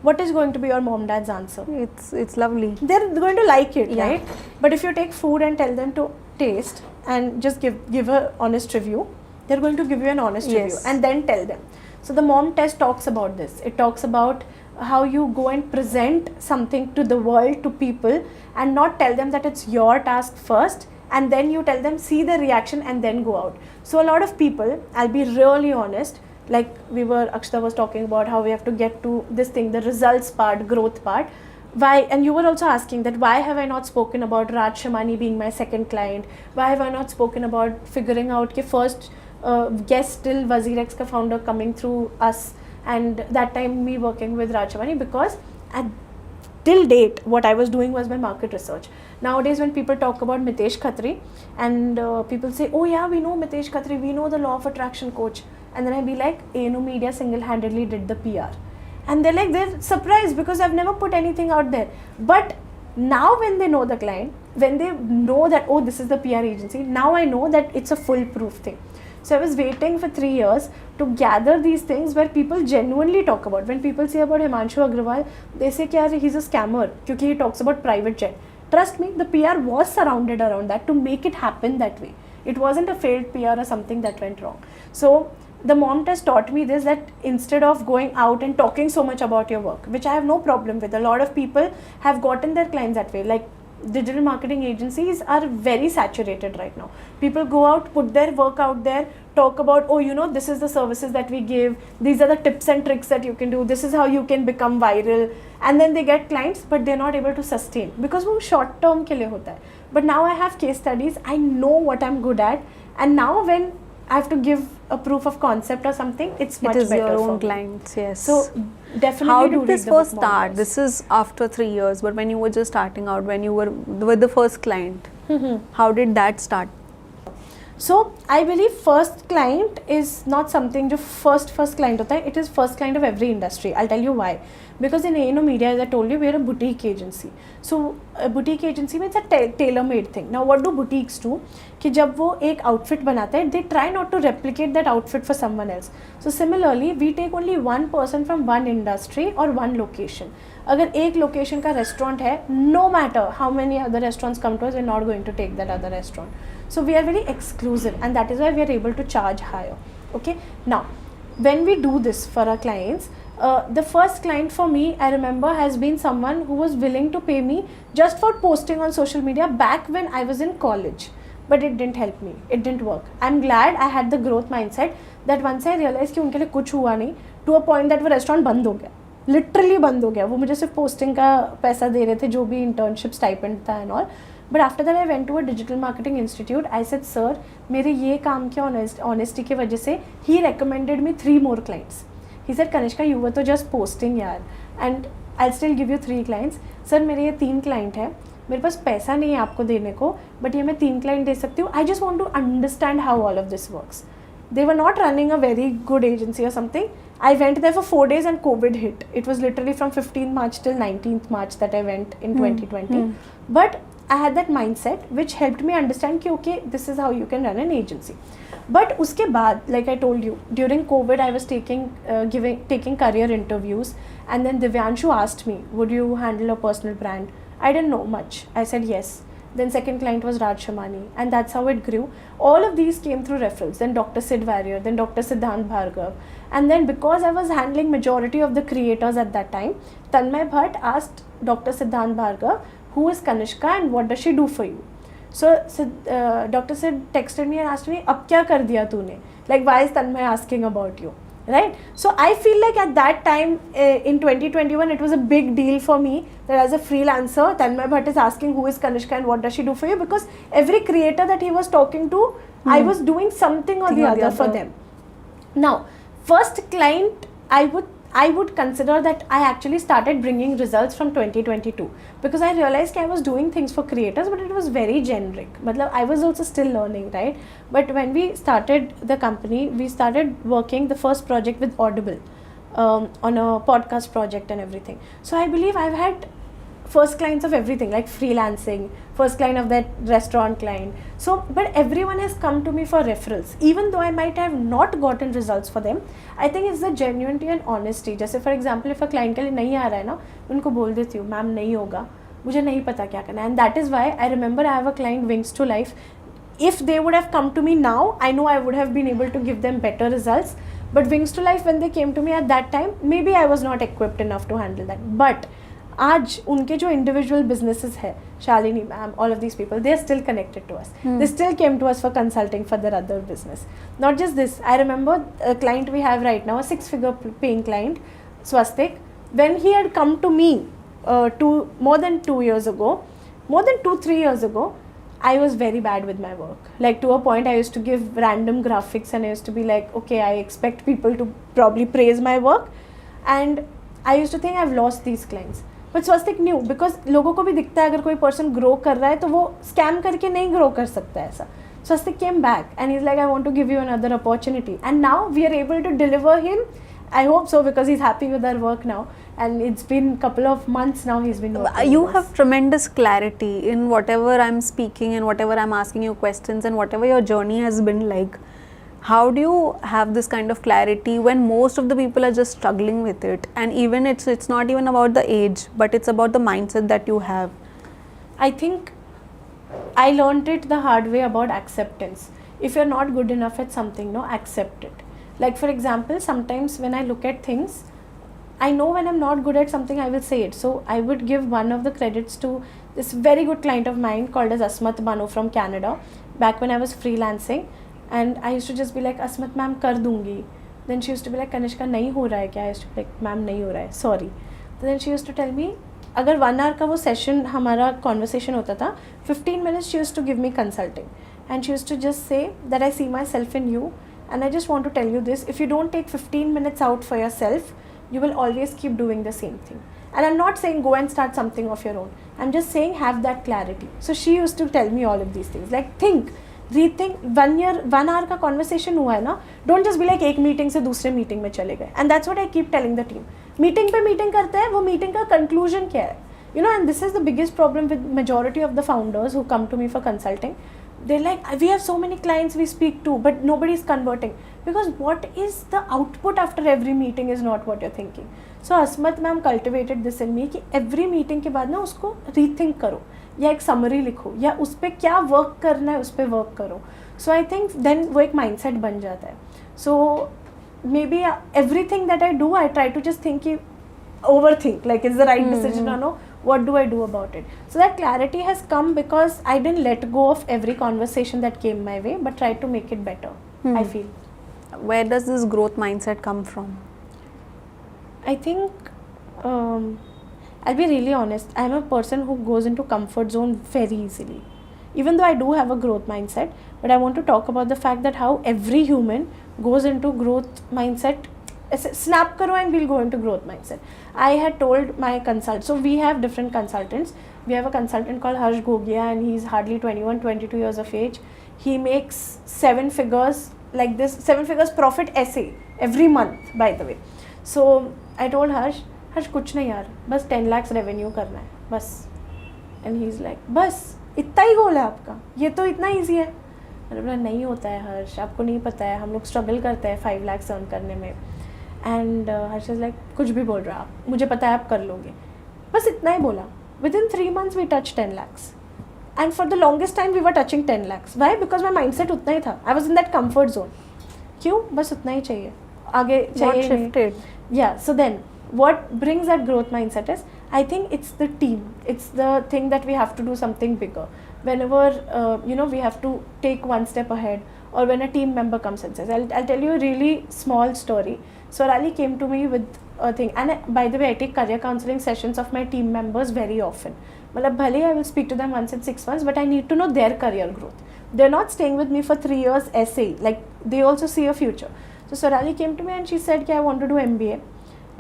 What is going to be your mom dad's answer? It's lovely. They're going to like it, Yeah. right? But if you take food and tell them to taste and just give a honest review, they're going to give you an honest review Yes. and then tell them. So the mom test talks about this. It talks about how you go and present something to the world, to people, and not tell them that it's your task first, and then you tell them, see the reaction and then go out. So a lot of people, I'll be really honest, like Akshita was talking about how we have to get to this thing, the results part, growth part. Why, and you were also asking that why have I not spoken about Raj Shamani being my second client? Why have I not spoken about figuring out the first guest till WazirX ka founder coming through us, and that time me working with Raj Shamani, because till date what I was doing was my market research. Nowadays when people talk about Mitesh Khatri and people say, oh yeah, we know Mitesh Khatri, we know the law of attraction coach, and then I be like, A&O Media single-handedly did the PR. And they're surprised because I've never put anything out there. But now when they know the client, when they know that, oh, this is the PR agency, now I know that it's a foolproof thing. So I was waiting for 3 years to gather these things where people genuinely talk about. When people say about Himanshu Agrawal, they say that he's a scammer because he talks about private jet. Trust me, the PR was surrounded around that to make it happen that way. It wasn't a failed PR or something that went wrong. So the mom test taught me this, that instead of going out and talking so much about your work, which I have no problem with, a lot of people have gotten their clients that way. Like digital marketing agencies are very saturated right now. People go out, put their work out there, talk about, oh, you know, this is the services that we give, these are the tips and tricks that you can do, this is how you can become viral, and then they get clients but they're not able to sustain because वो short term के लिए होता है. But now I have case studies, I know what I'm good at, and now when I have to give a proof of concept or something, it's much better. It is your for own me. clients, yes. So definitely How do did this read the first book Mom start? Test. This is after 3 years, but when you were just starting out, when you were with the first client, how did that start? So I believe first client is not something जो first client होता है. It is first client of every industry. I'll tell you why. Because in A&O Media, as I told you, we are a boutique agency. So a boutique agency means a tailor-made thing. Now what do boutiques do? कि जब वो एक outfit बनाते हैं, they try not to replicate that outfit for someone else. So similarly, we take only one person from one industry or one location. अगर एक location का restaurant है, no matter how many other restaurants come to us, we're not going to take that other restaurant. So we are very exclusive, and that is why we are able to charge higher. Okay. Now, when we do this for our clients, the first client for me, I remember, has been someone who was willing to pay me just for posting on social media back when I was in college. But it didn't help me. It didn't work. I'm glad I had the growth mindset that once I realized कि उनके लिए कुछ हुआ नहीं, to a point that वो restaurant बंद हो गया. Literally बंद हो गया. वो मुझे सिर्फ posting का पैसा दे रहे थे, जो भी internship stipend था and all. But after that I went to a digital marketing institute. I said, sir, मेरे ये काम के honesty की वजह से he recommended me 3 more clients. He said, Kanishka, you were तो just posting यार, and I'll still give you 3 clients. Sir, मेरे ये 3 client है, मेरे पास पैसा नहीं है आपको देने को, but ये मैं 3 client दे सकती हूँ. I just want to understand how all of this works. They were not running a very good agency or something. I went there for 4 days and COVID hit. It was literally from 15th March till 19th March that I went in 2020. But I had that mindset which helped me understand कि okay, this is how you can run an agency. But उसके बाद, like I told you, during COVID I was taking career interviews, and then Divyanshu asked me, would you handle a personal brand? I didn't know much. I said yes. Then second client was Raj Shamani, and that's how it grew. All of these came through referrals. Then Dr. Sid Warrior, then Dr. Siddhant Bhargav. And then because I was handling majority of the creators at that time, Tanmay Bhatt asked Dr. Siddhant Bhargav, who is Kanishka and what does she do for you? So Dr. Sid texted me and asked me, अब क्या कर दिया तूने? Like, why is Tanmay asking about you? right? So I feel like at that time in 2021 it was a big deal for me that as a freelancer Tanmay Bhatt is asking who is Kanishka and what does she do for you, because every creator that he was talking to, I was doing something or the other for them. Now first client, I would consider that I actually started bringing results from 2022, because I realized I was doing things for creators but it was very generic. Matlab, I was also still learning, right? But when we started the company, we started working the first project with Audible on a podcast project and everything. So I believe I've had first clients of everything, like freelancing, first client of that restaurant client. So but everyone has come to me for referrals, even though I might have not gotten results for them. I think it's the genuinity and honesty. जैसे for example if a client के लिए नहीं आ रहा है ना, उनको बोल देती हूँ मैम नहीं होगा, मुझे नहीं पता क्या करना है. And that is why I remember I have a client, Wings to Life. If they would have come to me now, I know I would have been able to give them better results. But Wings to Life, when they came to me at that time, maybe I was not equipped enough to handle that. But आज उनके जो individual businesses है, Shalini ma'am, all of these people, they are still connected to us. They still came to us for consulting for their other business. Not just this, I remember a client we have right now, a 6-figure paying client, Swastik, when he had come to me more than 2 years ago, more than 2-3 years ago, I was very bad with my work. Like to a point I used to give random graphics and I used to be like, okay, I expect people to probably praise my work, and I used to think I've lost these clients. But Swastik new, because लोगों को भी दिखता है अगर कोई person grow कर रहा है तो वो स्कैम करके नहीं ग्रो कर सकता है ऐसा. Swastik came back and is like I want to give you another opportunity, and now we are able to deliver him. I hope so, because he's happy with our work now, and it's been a couple of months now he's been working. You have tremendous clarity in whatever I'm speaking and whatever I'm asking you questions and whatever your journey has been like. How do you have this kind of clarity when most of the people are just struggling with it? And even it's not even about the age, but it's about the mindset that you have. I think I learned it the hard way about acceptance. If you're not good enough at something, no, accept it. Like for example, sometimes when I look at things, I know when I'm not good at something, I will say it. So I would give one of the credits to this very good client of mine called as Asmat Banu from Canada, back when I was freelancing. And I used to just be like, Asmat ma'am कर दूँगी. Then she used to be like, Kanishka नहीं हो रहा है क्या? I used to be like, ma'am नहीं हो रहा है, sorry. Then she used to tell me, अगर 1 hour का वो session हमारा conversation होता था, 15 minutes she used to give me consulting. And she used to just say that I see myself in you, and I just want to tell you this, if you don't take 15 minutes out for yourself, you will always keep doing the same thing. And I'm not saying go and start something of your own. I'm just saying have that clarity. So she used to tell me all of these things. Like think, rethink 1 hour का conversation हुआ है ना, don't just be like एक meeting से दूसरे meeting में चले गए. And that's what I keep telling the team. Meeting पे मीटिंग करते हैं, वो मीटिंग का कंक्लूजन क्या है, you know. And this is the biggest problem with majority of the founders who come to me for consulting. They're like, we have so many clients we speak to, but nobody is converting, because what is the output after every meeting is not what you're thinking. So Asmat ma'am cultivated this in me कि every meeting के बाद ना उसको rethink करो, या एक summary लिखो, या उस पर क्या work करना है उस पर work करो. So I think then वो एक mindset बन जाता है. So maybe everything that I do, I try to just think कि overthink, like is the right decision or no. What do I do about it? So that clarity has come because I didn't let go of every conversation that came my way, but tried to make it better. I feel. Where does this growth mindset come from? I think I'll be really honest. I'm a person who goes into comfort zone very easily. Even though I do have a growth mindset, but I want to talk about the fact that how every human goes into growth mindset. Snap karo and we'll go into growth mindset. I had told my consultant, so we have different consultants. We have a consultant called Harsh Gogia, and he's hardly 21-22 years of age. He makes 7 figures like this, 7 figures profit essay every month, by the way. So I told Harsh कुछ नहीं यार, बस 10 lakhs revenue करना है बस. And he's like, बस इतना ही गोल है आपका, ये तो इतना ईजी है. मैंने बोला नहीं होता है हर्ष, आपको नहीं पता है, हम लोग स्ट्रगल करते हैं 5 lakhs अर्न करने में. एंड हर्ष इज लाइक कुछ भी बोल रहा आप, मुझे पता है आप कर लोगे. बस इतना ही बोला. Within 3 months we touched 10 lakhs. And for the longest time we were touching 10 lakhs. Why? Because my mindset उतना ही था. I was in that comfort zone. क्यों? बस उतना ही चाहिए, आगे चाहिए नहीं. Yeah, so then what brings that growth mindset is, I think it's the team. It's the thing that we have to do something bigger. Whenever we have to take one step ahead, or when a team member comes and says, I'll tell you a really small story. Sorali came to me with a thing, and by the way, I take career counseling sessions of my team members very often. Matlab, bhale I will speak to them once in 6 months, but I need to know their career growth. They're not staying with me for 3 years essay, like they also see a future. So Sorali came to me and she said, I want to do MBA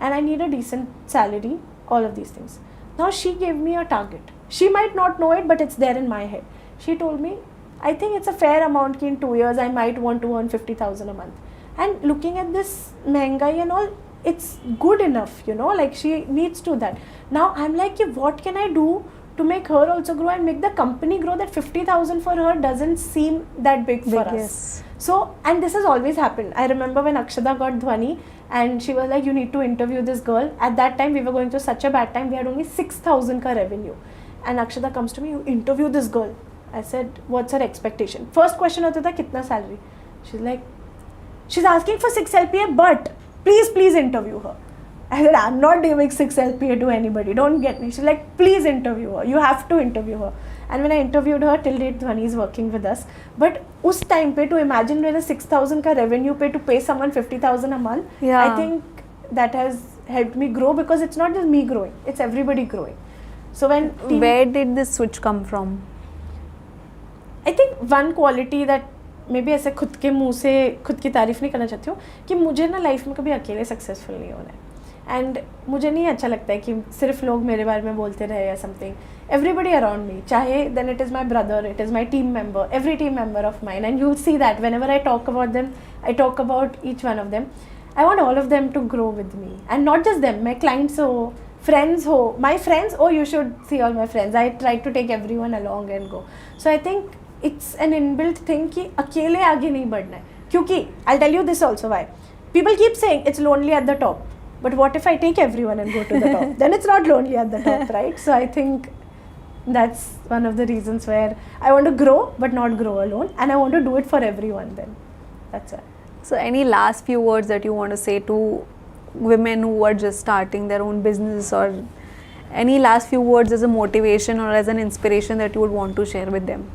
and I need a decent salary, all of these things. Now she gave me a target. She might not know it, but it's there in my head. She told me, I think it's a fair amount ki in 2 years I might want to earn 50,000 a month. And looking at this mehengai and all, it's good enough, you know, like she needs to that. Now I'm like, what can I do to make her also grow and make the company grow? That 50,000 for her doesn't seem that big for us. Yes. So, and this has always happened. I remember when Akshada got Dhwani and she was like, you need to interview this girl. At that time, we were going through such a bad time. We had only 6,000 ka revenue. And Akshada comes to me, you interview this girl. I said, what's her expectation? First question hota tha, kitna salary? She's like, she's asking for 6 LPA, but please interview her. I said, I'm not giving 6 LPA to anybody. Don't get me. She's like, please interview her. You have to interview her. And when I interviewed her, till date, Dhwani is working with us. But us time pe, to imagine with a 6,000 ka revenue pe, to pay someone 50,000 a month, Yeah. I think that has helped me grow, because it's not just me growing, it's everybody growing. So when Where did this switch come from? I think one quality that maybe ऐसे खुद के मुंह से खुद की तारीफ नहीं करना चाहती हूँ कि मुझे ना लाइफ में कभी अकेले सक्सेसफुल नहीं होना है. एंड मुझे नहीं अच्छा लगता है कि सिर्फ लोग मेरे बारे में बोलते रहे या समथिंग. एवरीबडी अराउंड मी, चाहे then it is my brother, it is my team member, every team member of mine, and you will see that whenever I talk about them, I talk about each one of them. I want all of them to grow with me, and not just them, my clients हो, friends ho, my friends, oh you should see all my friends. I try to take everyone along and go. So I think it's an inbuilt thing कि अकेले आगे नहीं बढ़ना है. क्योंकि I'll tell you this also why. People keep saying it's lonely at the top, but what if I take everyone and go to the top? Then it's not lonely at the top, right? So I think that's one of the reasons where I want to grow but not grow alone, and I want to do it for everyone then. That's why. So any last few words that you want to say to women who are just starting their own business, or any last few words as a motivation or as an inspiration that you would want to share with them?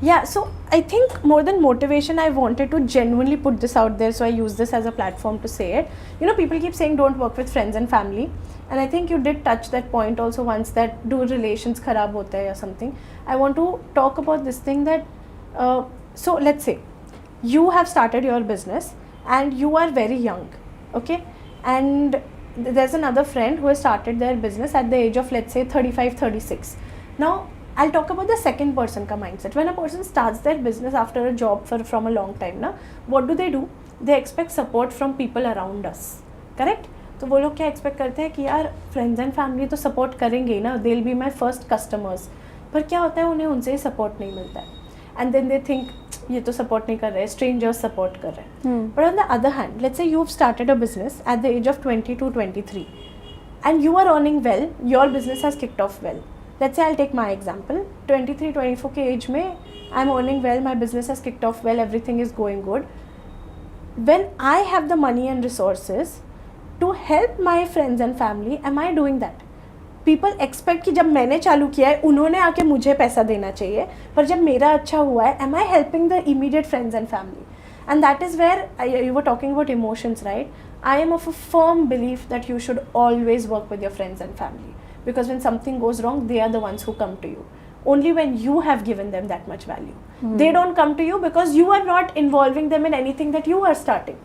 Yeah, so I think more than motivation, I wanted to genuinely put this out there, so I use this as a platform to say it. You know, people keep saying don't work with friends and family, and I think you did touch that point also once, that do relations kharab hota hai or something. I want to talk about this thing that, so let's say you have started your business and you are very young, okay? And there's another friend who has started their business at the age of, let's say, 35, 36. Now, I'll talk about the second person ka mindset. When a person starts their business after a job from a long time, na, what do? They expect support from people around us, correct? तो वो लोग क्या expect करते हैं कि यार friends and family तो support करेंगे ही ना, they will be my first customers. पर क्या होता है, उन्हें उनसे ही सपोर्ट नहीं मिलता है, एंड देन दे थिंक ये तो सपोर्ट नहीं कर रहे, स्ट्रेंजर्स सपोर्ट कर रहे हैं. But on the other hand, let's say you have started a business at the age of 22, 23 and you are earning well, your business has kicked off well. Let's say I'll take my example, 23, 24 के age में I'm earning well, my business has kicked off well, everything is going good. When I have the money and resources to help my friends and family, am I doing that? People expect कि जब मैंने चालू किया है उन्होंने आके मुझे पैसा देना चाहिए, पर जब मेरा अच्छा हुआ है, am I helping the immediate friends and family? And that is where you were talking about emotions, right? I am of a firm belief that you should always work with your friends and family, because when something goes wrong, they are the ones who come to you. Only when you have given them that much value. They don't come to you because you are not involving them in anything that you are starting.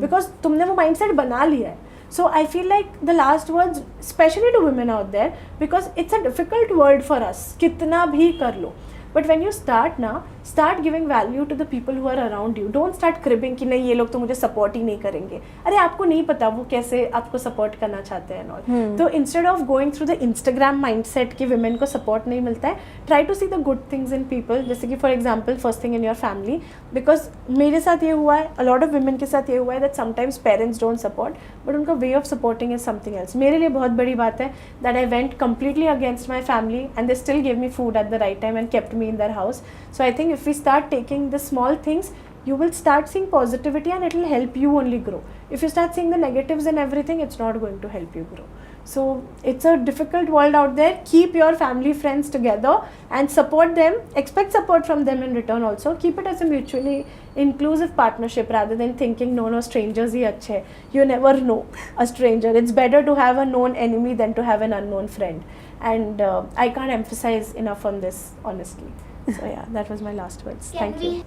Because तुमने वो mindset बना लिया है. So I feel like the last words, especially to women out there, because it's a difficult world for us, कितना भी कर लो. But when you start ना, start giving value to the people who are around you. Don't start cribbing कि नहीं ये लोग तो मुझे support ही नहीं करेंगे. अरे आपको नहीं पता वो कैसे आपको support करना चाहते हैं और. तो instead of going through the Instagram mindset कि women को support नहीं मिलता है, try to see the good things in people. जैसे कि for example first thing in your family, because मेरे साथ ये हुआ है, a lot of women के साथ ये हुआ है that sometimes parents don't support, but उनका way of supporting is something else. मेरे लिए बहुत बड़ी बात है that I went completely against my family and they still gave me food at the right time and kept me in their house. So I think if we start taking the small things, you will start seeing positivity and it will help you only grow. If you start seeing the negatives in everything, it's not going to help you grow. So it's a difficult world out there. Keep your family, friends together and support them. Expect support from them in return also. Keep it as a mutually inclusive partnership rather than thinking no strangers hi achhe hai. You never know a stranger. It's better to have a known enemy than to have an unknown friend. And I can't emphasize enough on this, honestly. So yeah, that was my last words. Thank you.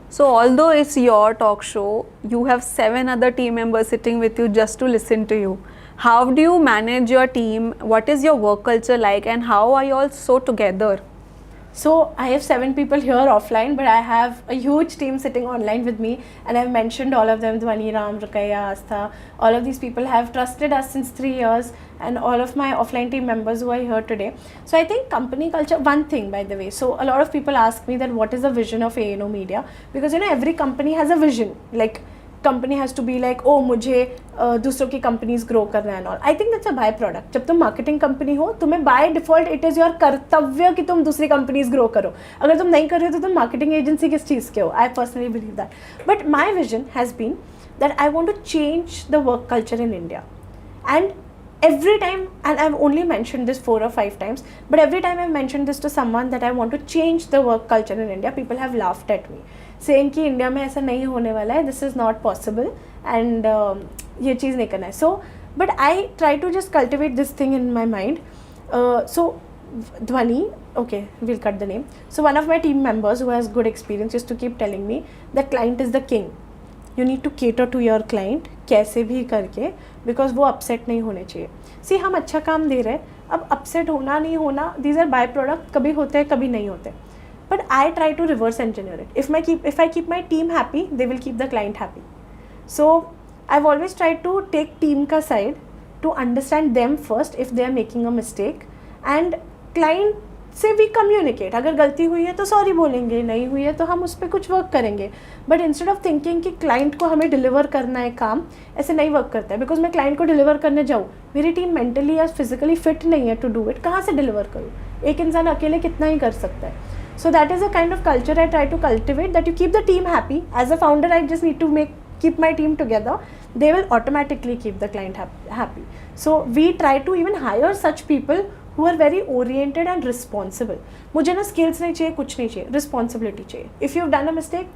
So although it's your talk show, you have 7 other team members sitting with you just to listen to you. How do you manage your team? What is your work culture like, and how are you all so together? So I have 7 people here offline, but I have a huge team sitting online with me, and I've mentioned all of them: Dhwani, Ram, Rukaiya, Astha. All of these people have trusted us since 3 years, and all of my offline team members who are here today. So I think company culture, one thing by the way, so a lot of people ask me that what is the vision of ANO Media, because every company has a vision, like company has to be like, oh मुझे दूसरों की companies grow करना है and all. I think that's a by product. जब तुम marketing company हो, तुम्हें by default it is your कर्तव्य कि तुम दूसरी companies grow करो. अगर तुम नहीं कर रहे हो तो तुम marketing agency किस चीज़ के हो? I personally believe that. But my vision has been that I want to change the work culture in India. And every time, and I've only mentioned this 4 or 5 times, but every time I've mentioned this to someone that I want to change the work culture in India, people have laughed at me, saying कि India में ऐसा नहीं होने वाला है, this is not possible, and ये चीज़ नहीं करना है. So, but I try to just cultivate this thing in my mind. So, Dhwani, okay, we'll cut the name. So, one of my team members who has good experience used to keep telling me, the client is the king. You need to cater to your client कैसे भी करके, because वो upset नहीं होने चाहिए. See, हम अच्छा काम दे रहे हैं, अब upset होना नहीं होना, these are by product, कभी होते हैं कभी नहीं होते. But I try to reverse engineer it. If I keep my team happy, they will keep the client happy. So I've always tried to take team ka side to understand them first if they are making a mistake, and client से भी communicate. अगर गलती हुई है तो sorry बोलेंगे, नहीं हुई है तो हम उस पर कुछ वर्क करेंगे. बट इंस्टेड ऑफ थिंकिंग कि क्लाइंट को हमें डिलीवर करना है काम, ऐसे नहीं वर्क करता है. बिकॉज मैं क्लाइंट को डिलीवर करने जाऊँ, मेरी टीम मेंटली या फिजिकली फिट नहीं है टू डू इट, कहाँ से डिलीवर करूँ? एक इंसान अकेले कितना ही कर सकता है. So that is a kind of culture I try to cultivate, that you keep the team happy. As a founder, I just need to keep my team together. They will automatically keep the client happy. So we try to even hire such people who are very oriented and responsible. मुझे ना skills नहीं चाहिए, कुछ नहीं चाहिए, responsibility चाहिए. If you've done a mistake,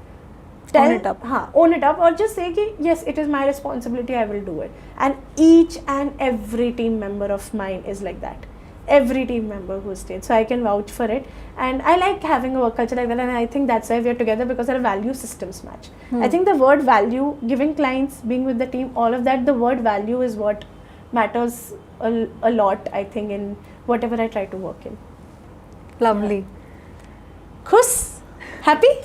own it up. हाँ, own it up, or just say कि yes, it is my responsibility, I will do it. And each and every team member of mine is like that. Every team member who stayed, so I can vouch for it. And I like having a work culture like that, and I think that's why we are together, because our value systems match. I think the word value, giving clients, being with the team, all of that, the word value is what matters a lot, I think, in whatever I try to work in. Lovely. Khus? Happy?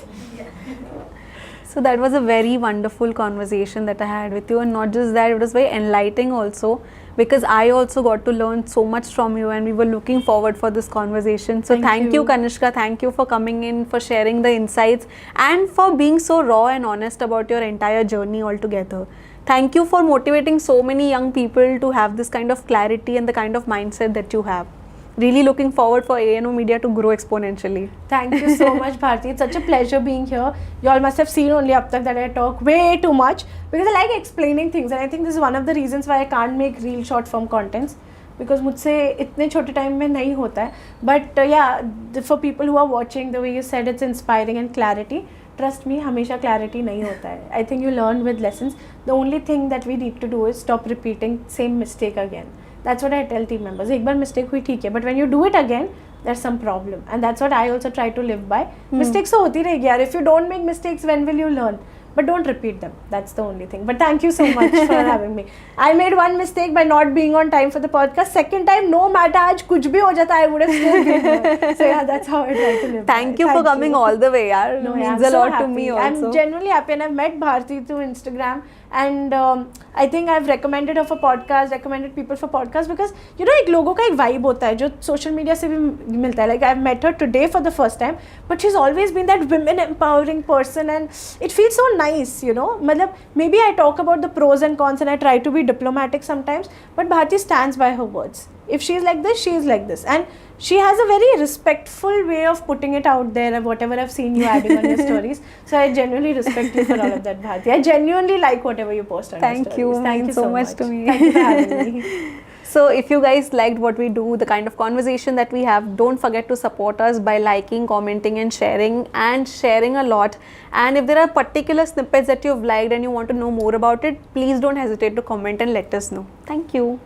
So that was a very wonderful conversation that I had with you, and not just that, it was very enlightening also, because I also got to learn so much from you, and we were looking forward for this conversation. So thank you Kanishka, thank you for coming in, for sharing the insights, and for being so raw and honest about your entire journey altogether. Thank you for motivating so many young people to have this kind of clarity and the kind of mindset that you have. Really looking forward for ANO Media to grow exponentially. Thank you so much, Bharti. It's such a pleasure being here. You all must have seen only up tak that I talk way too much, because I like explaining things, and I think this is one of the reasons why I can't make real short form contents, because मुझसे इतने छोटे time में नहीं होता है. But yeah, for people who are watching, the way you said, it's inspiring and clarity. Trust me, हमेशा clarity नहीं होता है. I think you learn with lessons. The only thing that we need to do is stop repeating same mistake again. That's what I tell team members. एक बार mistake हुई ठीक है, but when you do it again, there's some problem, and that's what I also try to live by. Mistakes तो होती रहेगी यार. If you don't make mistakes, when will you learn? But don't repeat them. That's the only thing. But thank you so much for having me. I made one mistake by not being on time for the podcast. Second time, no matter आज कुछ भी हो जाता, I would have still been here. So yeah, that's how I try to live. Thank you for coming all the way, yaar. No, means a lot to me also. I'm genuinely happy, and I've met Bharti through Instagram, and I think I've recommended her for podcast, recommended people for podcast, because you know, एक लोगों का एक vibe होता है जो social media से भी मिलता है. Like I've met her today for the first time, but she's always been that women empowering person, and it feels so nice, you know. मतलब maybe I talk about the pros and cons, and I try to be diplomatic sometimes, but Bharti stands by her words. If she's like this, she is like this, and she has a very respectful way of putting it out there, whatever I've seen you adding on your stories. So I genuinely respect you for all of that, Bharti. I genuinely like whatever you post on your stories. Thank you. Thank you so much to me. Thank you for having me. So if you guys liked what we do, the kind of conversation that we have, don't forget to support us by liking, commenting and sharing a lot. And if there are particular snippets that you've liked and you want to know more about it, please don't hesitate to comment and let us know. Thank you.